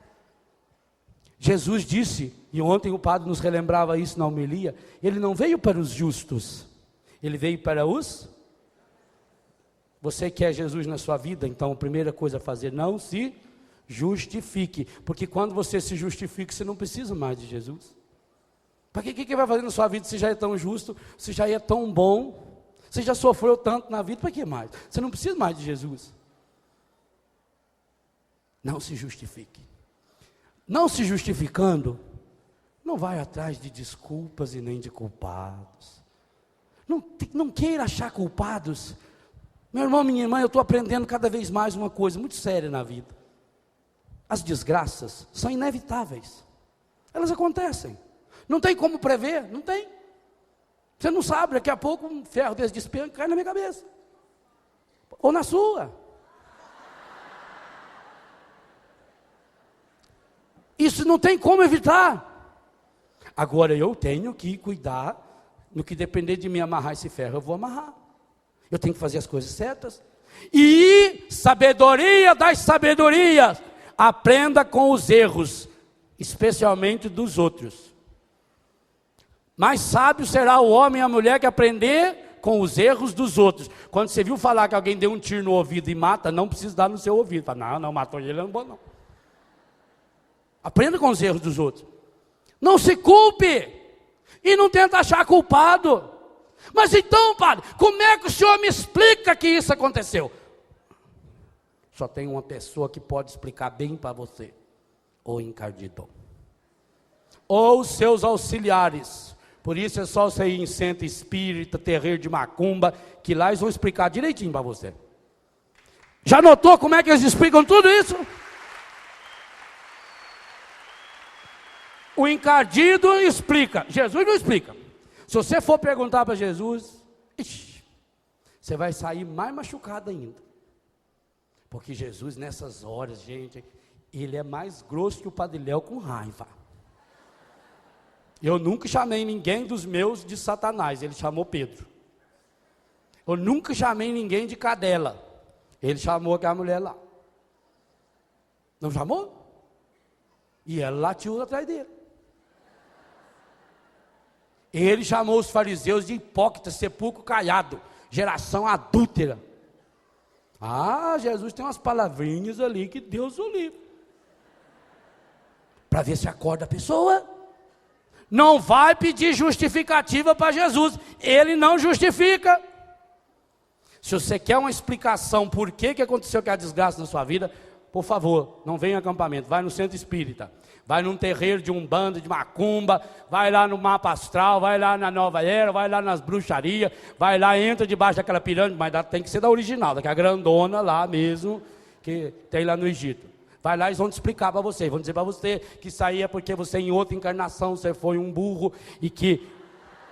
Jesus disse, e ontem o padre nos relembrava isso na homilia, ele não veio para os justos, ele veio para os... Você quer Jesus na sua vida, então a primeira coisa a fazer, não se justifique, porque quando você se justifica, você não precisa mais de Jesus. Para que vai fazer na sua vida se já é tão justo, se já é tão bom, você já sofreu tanto na vida, para que mais? Você não precisa mais de Jesus. Não se justifique. Não se justificando, não vai atrás de desculpas e nem de culpados. Não queira achar culpados. Meu irmão, minha irmã, eu estou aprendendo cada vez mais uma coisa muito séria na vida. As desgraças são inevitáveis. Elas acontecem. Não tem como prever, não tem. Você não sabe, daqui a pouco um ferro desse despenca cai na minha cabeça. Ou na sua. Isso não tem como evitar. Agora eu tenho que cuidar, no que depender de mim amarrar esse ferro, eu vou amarrar. Eu tenho que fazer as coisas certas. E sabedoria das sabedorias, aprenda com os erros, especialmente dos outros. Mais sábio será o homem e a mulher que aprender com os erros dos outros. Quando você viu falar que alguém deu um tiro no ouvido e mata, não precisa dar no seu ouvido. Fala, não, matou ele, não é bom não. Aprenda com os erros dos outros. Não se culpe. E não tenta achar culpado. Mas então, padre, como é que o senhor me explica que isso aconteceu? Só tem uma pessoa que pode explicar bem para você. O encardidor. Ou os seus auxiliares. Por isso é só você ir em centro espírita, terreiro de macumba, que lá eles vão explicar direitinho para você. Já notou como é que eles explicam tudo isso? O encardido explica, Jesus não explica. Se você for perguntar para Jesus, você vai sair mais machucado ainda. Porque Jesus nessas horas, gente, ele é mais grosso que o Padre Léo com raiva. Eu nunca chamei ninguém dos meus de Satanás, ele chamou Pedro. Eu nunca chamei ninguém de cadela, ele chamou aquela mulher lá. Não chamou? E ela latiu atrás dele. Ele chamou os fariseus de hipócritas, sepulcro caiado, geração adúltera. Ah, Jesus tem umas palavrinhas ali que Deus o livre. Para ver se acorda a pessoa. Não vai pedir justificativa para Jesus, ele não justifica. Se você quer uma explicação por que aconteceu aquela desgraça na sua vida, por favor, não venha em acampamento, vai no centro espírita, vai num terreiro de umbanda, de macumba, vai lá no mapa astral, vai lá na nova era, vai lá nas bruxarias, vai lá, entra debaixo daquela pirâmide, mas tem que ser da original, daquela grandona lá mesmo, que tem lá no Egito. Vai lá e eles vão te explicar para você, vão dizer para você que isso aí é porque você em outra encarnação, você foi um burro, e que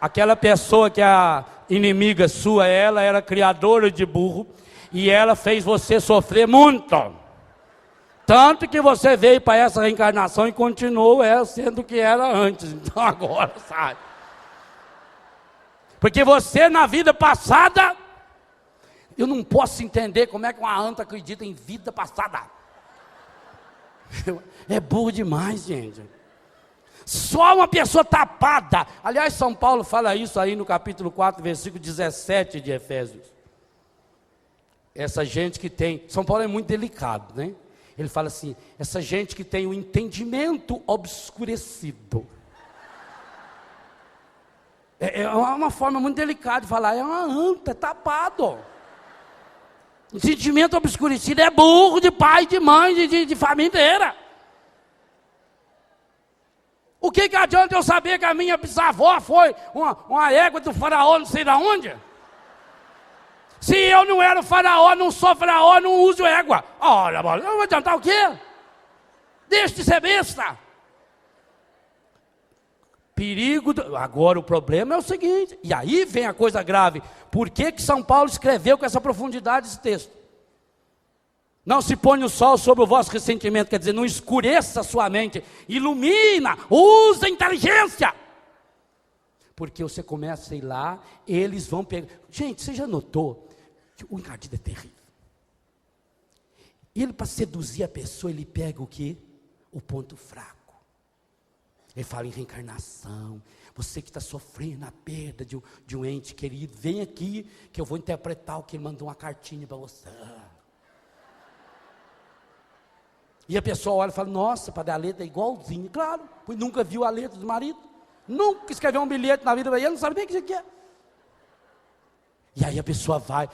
aquela pessoa que é a inimiga sua, ela era criadora de burro, e ela fez você sofrer muito. Tanto que você veio para essa reencarnação e continuou sendo o que era antes. Então agora sabe. Porque você na vida passada, eu não posso entender como é que uma anta acredita em vida passada. É burro demais, gente. Só uma pessoa tapada. Aliás, São Paulo fala isso aí no capítulo 4, versículo 17 de Efésios. Essa gente que tem... São Paulo é muito delicado, né? Ele fala assim, essa gente que tem o entendimento obscurecido. É uma forma muito delicada de falar, é uma anta, é tapado. Entendimento obscurecido é burro de pai, de mãe, de família inteira. O que adianta eu saber que a minha bisavó foi uma égua do faraó, não sei de onde? Se eu não era o faraó, não sou faraó, não uso égua. Olha, não vai adiantar o quê? Deixa de ser besta. Perigo, agora o problema é o seguinte, e aí vem a coisa grave. Por que São Paulo escreveu com essa profundidade esse texto? Não se põe o sol sobre o vosso ressentimento, quer dizer, não escureça a sua mente, ilumina, usa a inteligência. Porque você começa a ir lá, eles vão pegar. Gente, você já notou que o encardido é terrível? Ele, para seduzir a pessoa, ele pega o quê? O ponto fraco. Ele fala em reencarnação. Você que está sofrendo a perda de um ente querido, vem aqui que eu vou interpretar o que ele mandou uma cartinha para você. E a pessoa olha e fala, nossa, padre, a letra é igualzinha. Claro, pois nunca viu a letra do marido. Nunca escreveu um bilhete na vida para ele, não sabe nem o que isso é. E aí a pessoa vai,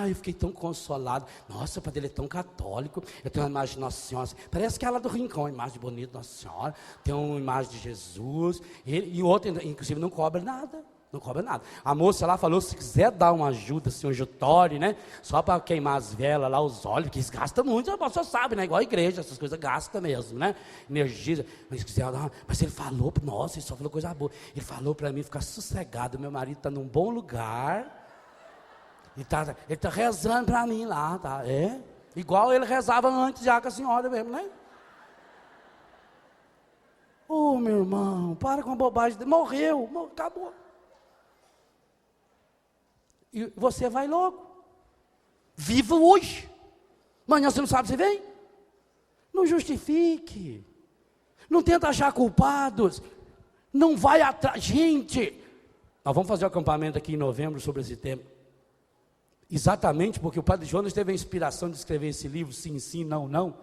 eu fiquei tão consolado. Nossa, padre, ele é tão católico. Eu tenho uma imagem de Nossa Senhora, parece que ela do Rincão, uma imagem bonita de Nossa Senhora. Tem uma imagem de Jesus. E outro, inclusive, não cobra nada. Não cobra nada. A moça lá falou, se quiser dar uma ajuda, assim, um jutório, né? Só para queimar as velas lá, os óleos, porque eles gastam muito, a pessoa sabe, né? Igual a igreja, essas coisas gastam mesmo, né? Energia. Mas se quiser dar, mas ele falou, nossa, ele só falou coisa boa. Ele falou para mim ficar sossegado, meu marido está num bom lugar. Ele tá rezando para mim lá, tá? É? Igual ele rezava antes já com a senhora mesmo, né? Ô, meu irmão, para com a bobagem. Morreu, acabou. E você vai logo. Viva hoje. Amanhã você não sabe se vem. Não justifique. Não tenta achar culpados. Não vai atrás. Gente, nós vamos fazer um acampamento aqui em novembro sobre esse tema. Exatamente porque o Padre Jonas teve a inspiração de escrever esse livro, Sim, Sim, Não, Não.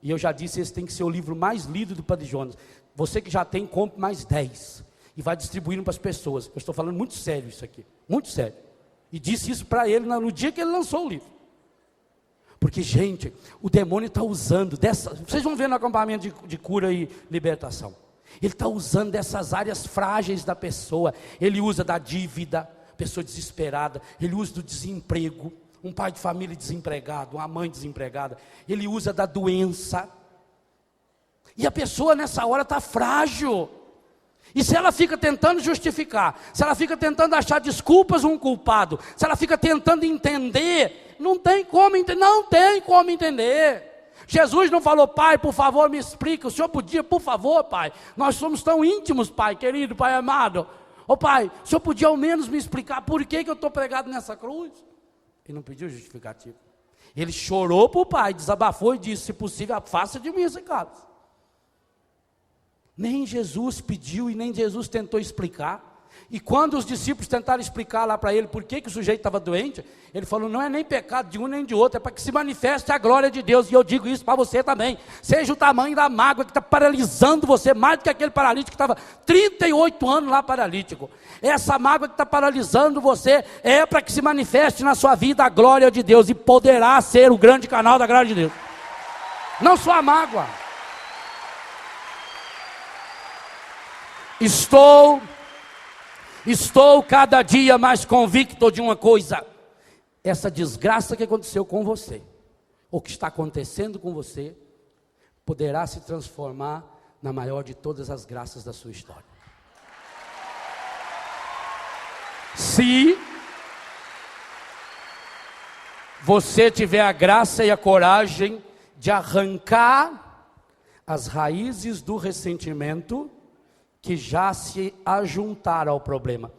E eu já disse, esse tem que ser o livro mais lido do Padre Jonas. Você que já tem, compre mais 10. E vai distribuindo para as pessoas. Eu estou falando muito sério isso aqui. Muito sério. E disse isso para ele no dia que ele lançou o livro. Porque, gente, o demônio está usando dessa. Vocês vão ver no acampamento de cura e libertação. Ele está usando dessas áreas frágeis da pessoa. Ele usa da dívida, pessoa desesperada. Ele usa do desemprego. Um pai de família desempregado, uma mãe desempregada. Ele usa da doença. E a pessoa nessa hora está frágil. E se ela fica tentando justificar, se ela fica tentando achar desculpas um culpado, se ela fica tentando entender, não tem como entender. Jesus não falou, pai, por favor me explica, o senhor podia, por favor, pai, nós somos tão íntimos, pai querido, pai amado. Ô pai, o senhor podia ao menos me explicar por que eu estou pregado nessa cruz? Ele não pediu justificativo. Ele chorou para o pai, desabafou e disse, se possível, afasta de mim esse cálice. Nem Jesus pediu e nem Jesus tentou explicar. E quando os discípulos tentaram explicar lá para ele por que o sujeito estava doente, ele falou, não é nem pecado de um nem de outro, é para que se manifeste a glória de Deus. E eu digo isso para você também, seja o tamanho da mágoa que está paralisando você, mais do que aquele paralítico que estava 38 anos lá paralítico. Essa mágoa que está paralisando você, é para que se manifeste na sua vida a glória de Deus, e poderá ser o grande canal da glória de Deus. Não sua mágoa. Estou cada dia mais convicto de uma coisa. Essa desgraça que aconteceu com você, ou que está acontecendo com você, poderá se transformar na maior de todas as graças da sua história. Se você tiver a graça e a coragem de arrancar as raízes do ressentimento que já se ajuntaram ao problema.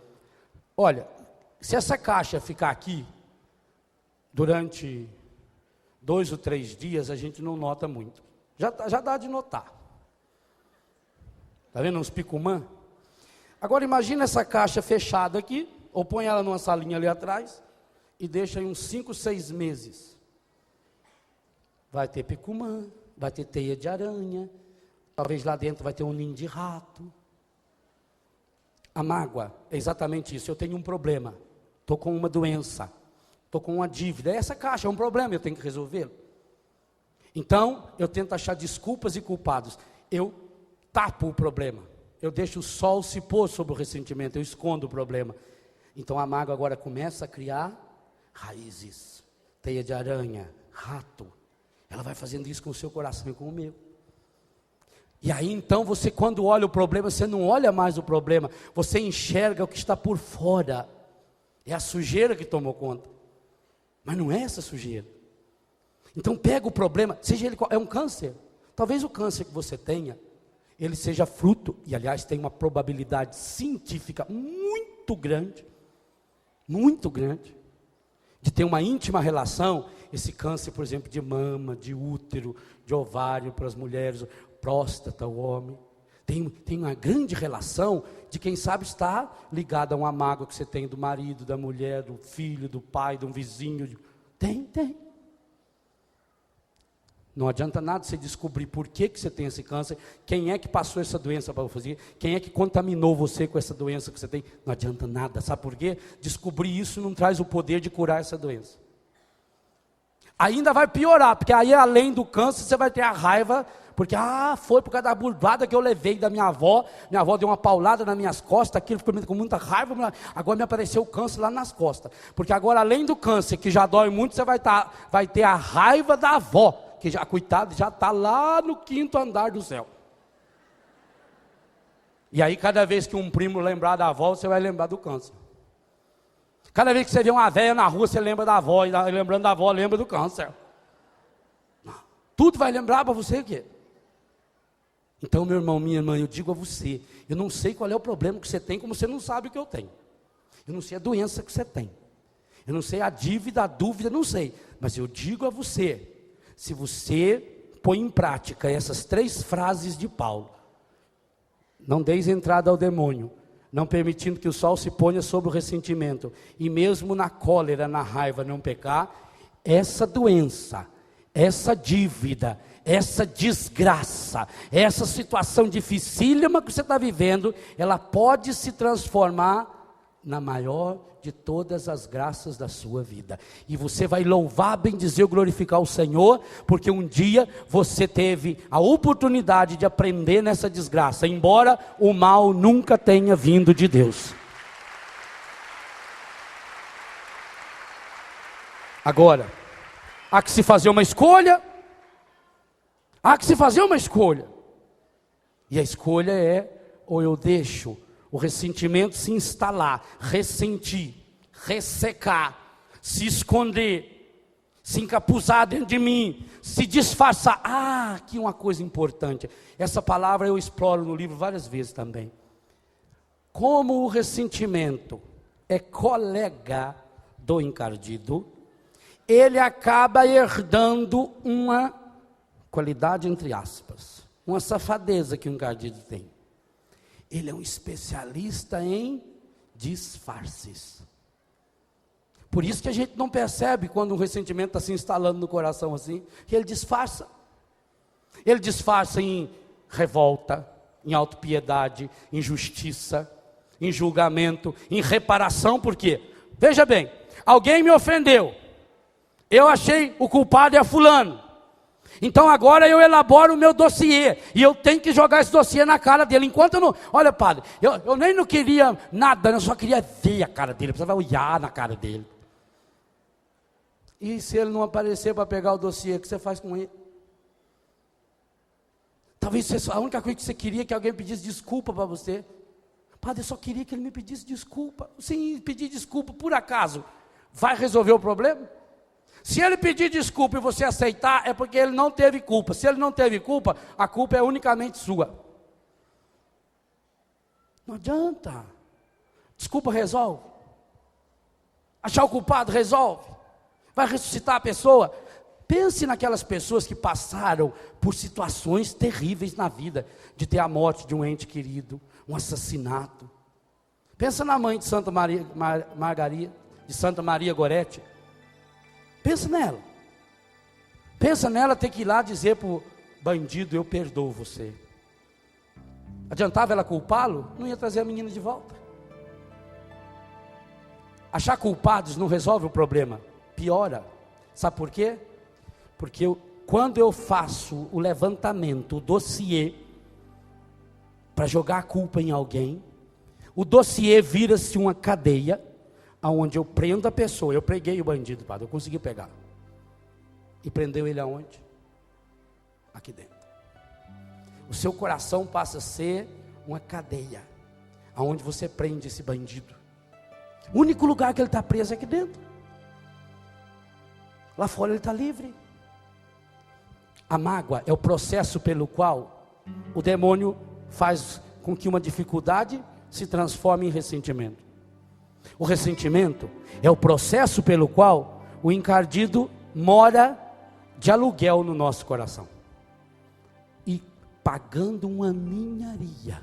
Olha, se essa caixa ficar aqui durante 2 ou 3 dias, a gente não nota muito. Já dá de notar. Está vendo uns picumã? Agora imagina essa caixa fechada aqui, ou põe ela numa salinha ali atrás, e deixa aí uns 5, 6 meses. Vai ter picumã, vai ter teia de aranha, talvez lá dentro vai ter um ninho de rato. A mágoa é exatamente isso. Eu tenho um problema, estou com uma doença, estou com uma dívida. Essa caixa é um problema, eu tenho que resolvê-lo. Então, eu tento achar desculpas e culpados. Eu tapo o problema. Eu deixo o sol se pôr sobre o ressentimento, eu escondo o problema. Então, a mágoa agora começa a criar raízes, teia de aranha, rato. Ela vai fazendo isso com o seu coração e com o meu. E aí então você, quando olha o problema, você não olha mais o problema, você enxerga o que está por fora. É a sujeira que tomou conta, mas não é essa sujeira. Então pega o problema, seja ele qual, é um câncer. Talvez o câncer que você tenha, ele seja fruto, e aliás tem uma probabilidade científica muito grande, de ter uma íntima relação, esse câncer, por exemplo, de mama, de útero, de ovário para as mulheres, próstata, o homem. Tem uma grande relação de quem sabe estar ligado a uma mágoa que você tem do marido, da mulher, do filho, do pai, de um vizinho. Tem. Não adianta nada você descobrir por que você tem esse câncer, quem é que passou essa doença para você, quem é que contaminou você com essa doença que você tem. Não adianta nada, sabe por quê? Descobrir isso não traz o poder de curar essa doença. Ainda vai piorar, porque aí além do câncer você vai ter a raiva, porque foi por causa da burdoada que eu levei da minha avó deu uma paulada nas minhas costas, aquilo ficou com muita raiva, agora me apareceu o câncer lá nas costas, porque agora além do câncer, que já dói muito, você vai ter a raiva da avó, que já, coitado, já está lá no 5º andar do céu. E aí cada vez que um primo lembrar da avó, você vai lembrar do câncer. Cada vez que você vê uma velha na rua, você lembra da avó, e lembrando da avó, lembra do câncer. Tudo vai lembrar para você o quê? Então, meu irmão, minha irmã, eu digo a você, eu não sei qual é o problema que você tem, como você não sabe o que eu tenho. Eu não sei a doença que você tem. Eu não sei a dívida, a dúvida, não sei. Mas eu digo a você, se você põe em prática essas 3 frases de Paulo, não deis entrada ao demônio, não permitindo que o sol se ponha sobre o ressentimento, e mesmo na cólera, na raiva, não pecar, essa doença, essa dívida, essa desgraça, essa situação dificílima que você está vivendo, ela pode se transformar na maior de todas as graças da sua vida, e você vai louvar, bendizer, glorificar o Senhor, porque um dia você teve a oportunidade de aprender nessa desgraça, embora o mal nunca tenha vindo de Deus. Agora, há que se fazer uma escolha, e a escolha é, ou eu deixo o ressentimento se instalar, ressentir, ressecar, se esconder, se encapuzar dentro de mim, se disfarçar. Aqui uma coisa importante, essa palavra eu exploro no livro várias vezes também. Como o ressentimento é colega do encardido, ele acaba herdando uma qualidade, entre aspas, uma safadeza que o encardido tem. Ele é um especialista em disfarces. Por isso que a gente não percebe quando um ressentimento está se instalando no coração assim, que ele disfarça. Ele disfarça em revolta, em autopiedade, em justiça, em julgamento, em reparação. Por quê? Veja bem, alguém me ofendeu, eu achei o culpado é fulano, então agora eu elaboro o meu dossiê, e eu tenho que jogar esse dossiê na cara dele, enquanto eu não, olha padre, eu nem não queria nada, eu só queria ver a cara dele, eu precisava olhar na cara dele. E se ele não aparecer para pegar o dossiê, o que você faz com ele? Talvez a única coisa que você queria é que alguém pedisse desculpa para você. Padre, eu só queria que ele me pedisse desculpa. Sim, pedir desculpa, por acaso, vai resolver o problema? Se ele pedir desculpa e você aceitar, é porque ele não teve culpa. Se ele não teve culpa, a culpa é unicamente sua. Não adianta. Desculpa resolve. Achar o culpado resolve. Vai ressuscitar a pessoa. Pense naquelas pessoas que passaram por situações terríveis na vida, de ter a morte de um ente querido, um assassinato. Pensa na mãe de Santa Maria, de Santa Maria Gorete. Pensa nela. Pensa nela ter que ir lá dizer para o bandido, eu perdoo você. Adiantava ela culpá-lo? Não ia trazer a menina de volta. Achar culpados não resolve o problema, piora. Sabe por quê? Porque quando eu faço o levantamento, o dossiê, para jogar a culpa em alguém, o dossiê vira-se uma cadeia, aonde eu prendo a pessoa. Eu preguei o bandido, padre, eu consegui pegar. E prendeu ele aonde? Aqui dentro. o seu coração passa a ser uma cadeia, aonde você prende esse bandido. O único lugar que ele está preso é aqui dentro. Lá fora ele está livre. A mágoa é o processo pelo qual o demônio faz com que uma dificuldade se transforme em ressentimento. O ressentimento é o processo pelo qual o encardido mora de aluguel no nosso coração. E pagando uma ninharia.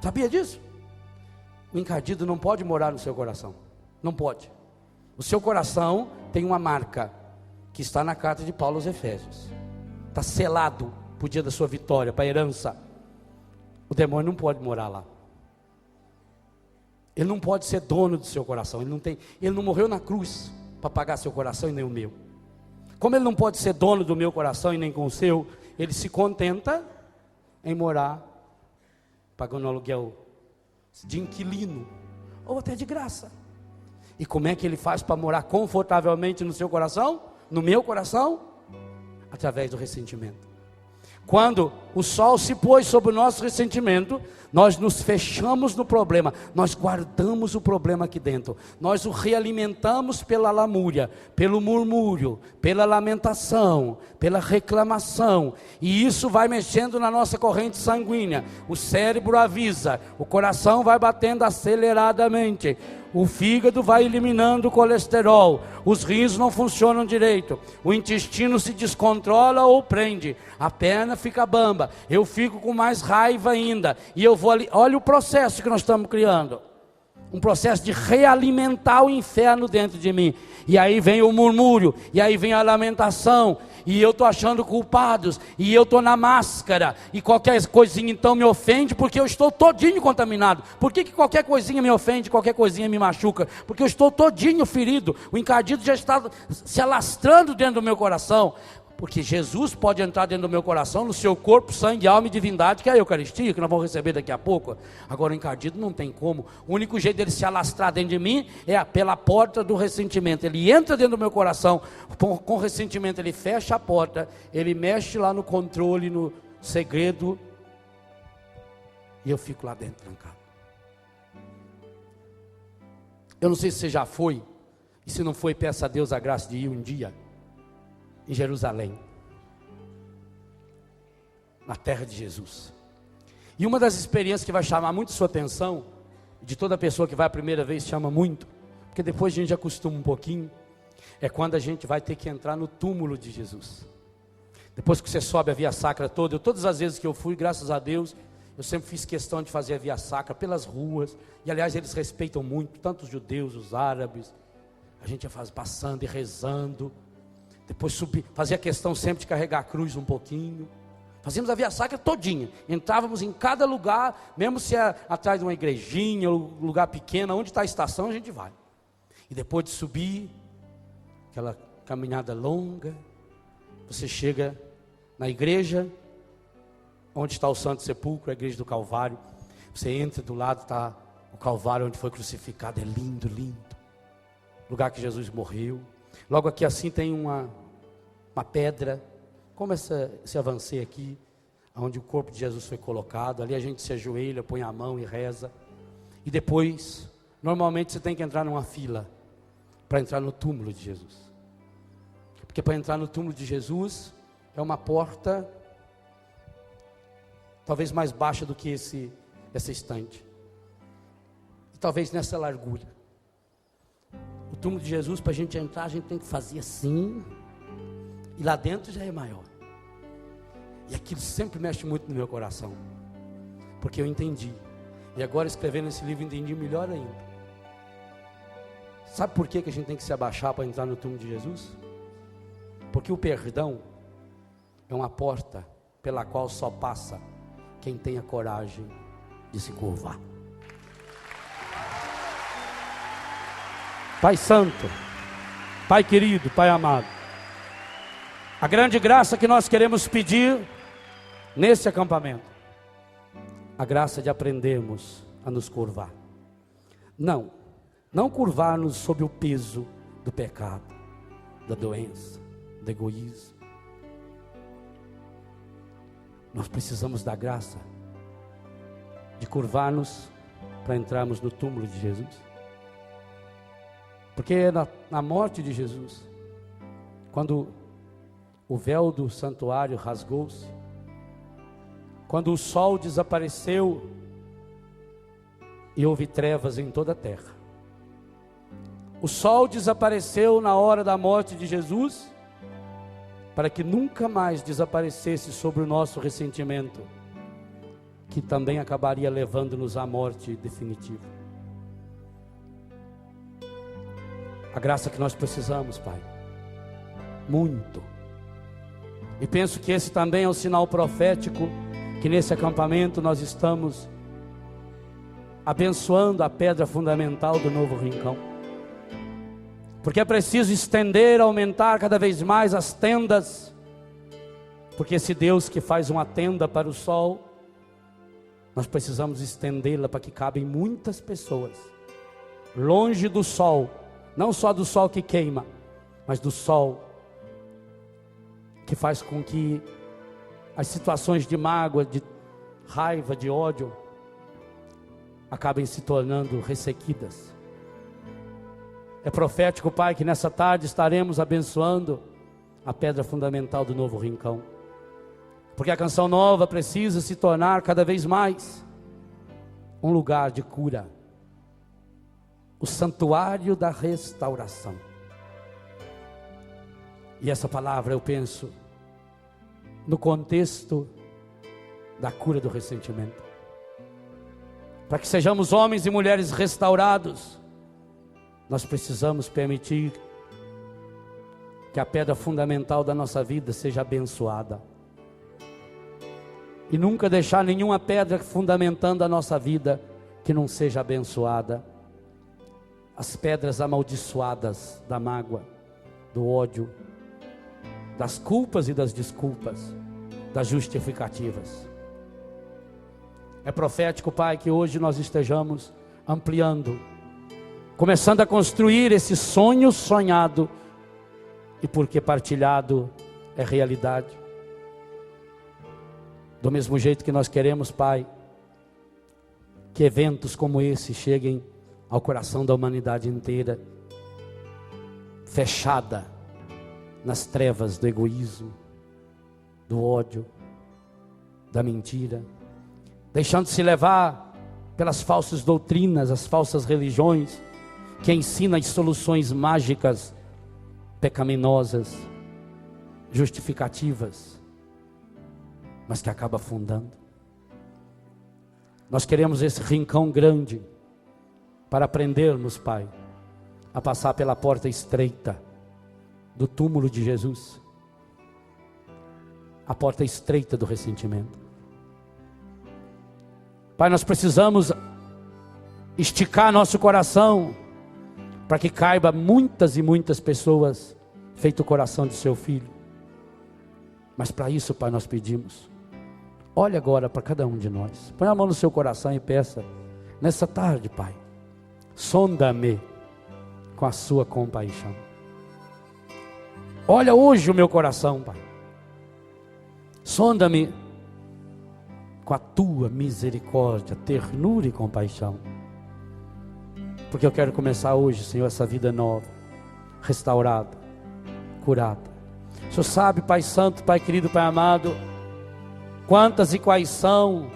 Sabia disso? O encardido não pode morar no seu coração. Não pode. O seu coração tem uma marca que está na carta de Paulo aos Efésios. Está selado para o dia da sua vitória, para a herança. O demônio não pode morar lá. Ele não pode ser dono do seu coração. Ele não morreu na cruz para pagar seu coração e nem o meu. Como ele não pode ser dono do meu coração e nem com o seu, ele se contenta em morar pagando aluguel de inquilino, ou até de graça. E como é que ele faz para morar confortavelmente no seu coração? No meu coração? Através do ressentimento. Quando o sol se pôs sobre o nosso ressentimento, nós nos fechamos no problema, nós guardamos o problema aqui dentro, nós o realimentamos pela lamúria, pelo murmúrio, pela lamentação, pela reclamação, e isso vai mexendo na nossa corrente sanguínea. O cérebro avisa, o coração vai batendo aceleradamente, o fígado vai eliminando o colesterol, os rins não funcionam direito, o intestino se descontrola ou prende, a perna fica bamba, eu fico com mais raiva ainda, e eu vou ali, olha o processo que nós estamos criando, um processo de realimentar o inferno dentro de mim, e aí vem o murmúrio, e aí vem a lamentação, e eu estou achando culpados, e eu estou na máscara, e qualquer coisinha então me ofende, porque eu estou todinho contaminado. Por que qualquer coisinha me ofende, qualquer coisinha me machuca? Porque eu estou todinho ferido, o encardido já está se alastrando dentro do meu coração, porque Jesus pode entrar dentro do meu coração, no seu corpo, sangue, alma e divindade, que é a Eucaristia, que nós vamos receber daqui a pouco. Agora o encardido não tem como, o único jeito dele se alastrar dentro de mim, é pela porta do ressentimento. Ele entra dentro do meu coração, com ressentimento ele fecha a porta, ele mexe lá no controle, no segredo, e eu fico lá dentro trancado. Eu não sei se você já foi, e se não foi, peça a Deus a graça de ir um dia, em Jerusalém, na terra de Jesus. E uma das experiências que vai chamar muito sua atenção, de toda pessoa que vai a primeira vez chama muito, porque depois a gente acostuma um pouquinho, é quando a gente vai ter que entrar no túmulo de Jesus. Depois que você sobe a Via Sacra toda, todas as vezes que eu fui, graças a Deus, eu sempre fiz questão de fazer a Via Sacra pelas ruas, e aliás eles respeitam muito, tanto os judeus, os árabes, a gente ia passando e rezando. Depois fazia questão sempre de carregar a cruz um pouquinho. Fazíamos a Via Sacra todinha. Entrávamos em cada lugar, mesmo se é atrás de uma igrejinha, um lugar pequeno, onde está a estação, a gente vai. E depois de subir, aquela caminhada longa, você chega na igreja, onde está o Santo Sepulcro, a igreja do Calvário. Você entra, do lado está o Calvário onde foi crucificado. É lindo, lindo. Lugar que Jesus morreu. Logo aqui assim tem uma pedra, como esse avancei aqui, onde o corpo de Jesus foi colocado. Ali a gente se ajoelha, põe a mão e reza. E depois, normalmente você tem que entrar numa fila para entrar no túmulo de Jesus. Porque para entrar no túmulo de Jesus é uma porta talvez mais baixa do que essa estante. E talvez nessa largura. O túmulo de Jesus, para a gente entrar, a gente tem que fazer assim, e lá dentro já é maior. E aquilo sempre mexe muito no meu coração, porque eu entendi, e agora escrevendo esse livro entendi melhor ainda. Sabe por que a gente tem que se abaixar para entrar no túmulo de Jesus? Porque o perdão é uma porta pela qual só passa quem tem a coragem de se curvar. Pai Santo, Pai querido, Pai amado, a grande graça que nós queremos pedir nesse acampamento, a graça de aprendermos a nos curvar. Não curvar-nos sob o peso do pecado, da doença, do egoísmo, Nós precisamos da graça de curvar-nos para entrarmos no túmulo de Jesus. Porque na morte de Jesus, quando o véu do santuário rasgou-se, quando o sol desapareceu e houve trevas em toda a terra. O sol desapareceu na hora da morte de Jesus, para que nunca mais desaparecesse sobre o nosso ressentimento, que também acabaria levando-nos à morte definitiva. A graça que nós precisamos, Pai, muito. E penso que esse também é um sinal profético, que nesse acampamento nós estamos abençoando a pedra fundamental do novo rincão. Porque é preciso estender, aumentar cada vez mais as tendas, porque esse Deus que faz uma tenda para o sol, nós precisamos estendê-la para que cabem muitas pessoas, longe do sol, não só do sol que queima, mas do sol que faz com que as situações de mágoa, de raiva, de ódio, acabem se tornando ressequidas. É profético, Pai, que nessa tarde estaremos abençoando a pedra fundamental do novo rincão, porque a Canção Nova precisa se tornar cada vez mais um lugar de cura, o santuário da restauração. E essa palavra eu penso no contexto da cura do ressentimento, para que sejamos homens e mulheres restaurados. Nós precisamos permitir que a pedra fundamental da nossa vida seja abençoada. E nunca deixar nenhuma pedra fundamentando a nossa vida que não seja abençoada. As pedras amaldiçoadas da mágoa, do ódio, das culpas e das desculpas, das justificativas. É profético, Pai, que hoje nós estejamos ampliando, começando a construir esse sonho sonhado, e porque partilhado é realidade. Do mesmo jeito que nós queremos, Pai, que eventos como esse cheguem ao coração da humanidade inteira, fechada nas trevas do egoísmo, do ódio, da mentira, deixando-se levar pelas falsas doutrinas, as falsas religiões, que ensina as soluções mágicas, pecaminosas, justificativas, mas que acaba afundando. Nós queremos esse rincão grande, para aprendermos, Pai, a passar pela porta estreita do túmulo de Jesus, a porta estreita do ressentimento. Pai, nós precisamos esticar nosso coração, para que caiba muitas e muitas pessoas, feito o coração de seu filho. Mas para isso, Pai, nós pedimos, olhe agora para cada um de nós, põe a mão no seu coração e peça, nessa tarde, Pai, sonda-me com a sua compaixão. Olha hoje o meu coração, Pai, sonda-me com a tua misericórdia, ternura e compaixão, porque eu quero começar hoje, Senhor, essa vida nova, restaurada, curada. O Senhor sabe, Pai Santo, Pai querido, Pai amado, quantas e quais são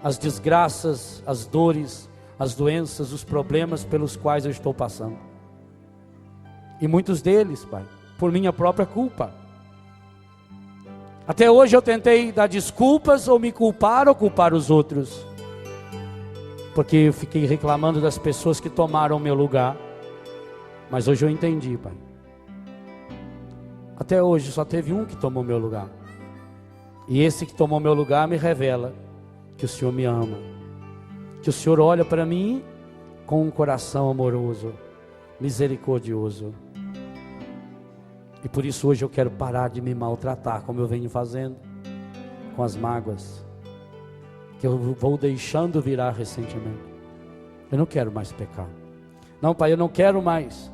as desgraças, as dores, as doenças, os problemas pelos quais eu estou passando. E muitos deles, Pai, por minha própria culpa. Até hoje eu tentei dar desculpas, ou me culpar, ou culpar os outros, porque eu fiquei reclamando das pessoas que tomaram o meu lugar. Mas hoje eu entendi, Pai. Até hoje só teve um que tomou meu lugar, e esse que tomou meu lugar me revela que o Senhor me ama, que o Senhor olha para mim com um coração amoroso, misericordioso. E por isso hoje eu quero parar de me maltratar, como eu venho fazendo, com as mágoas, que eu vou deixando virar ressentimento. Eu não quero mais pecar. Não, Pai, eu não quero mais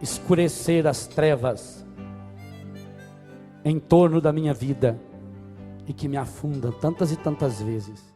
escurecer as trevas em torno da minha vida, e que me afunda tantas e tantas vezes.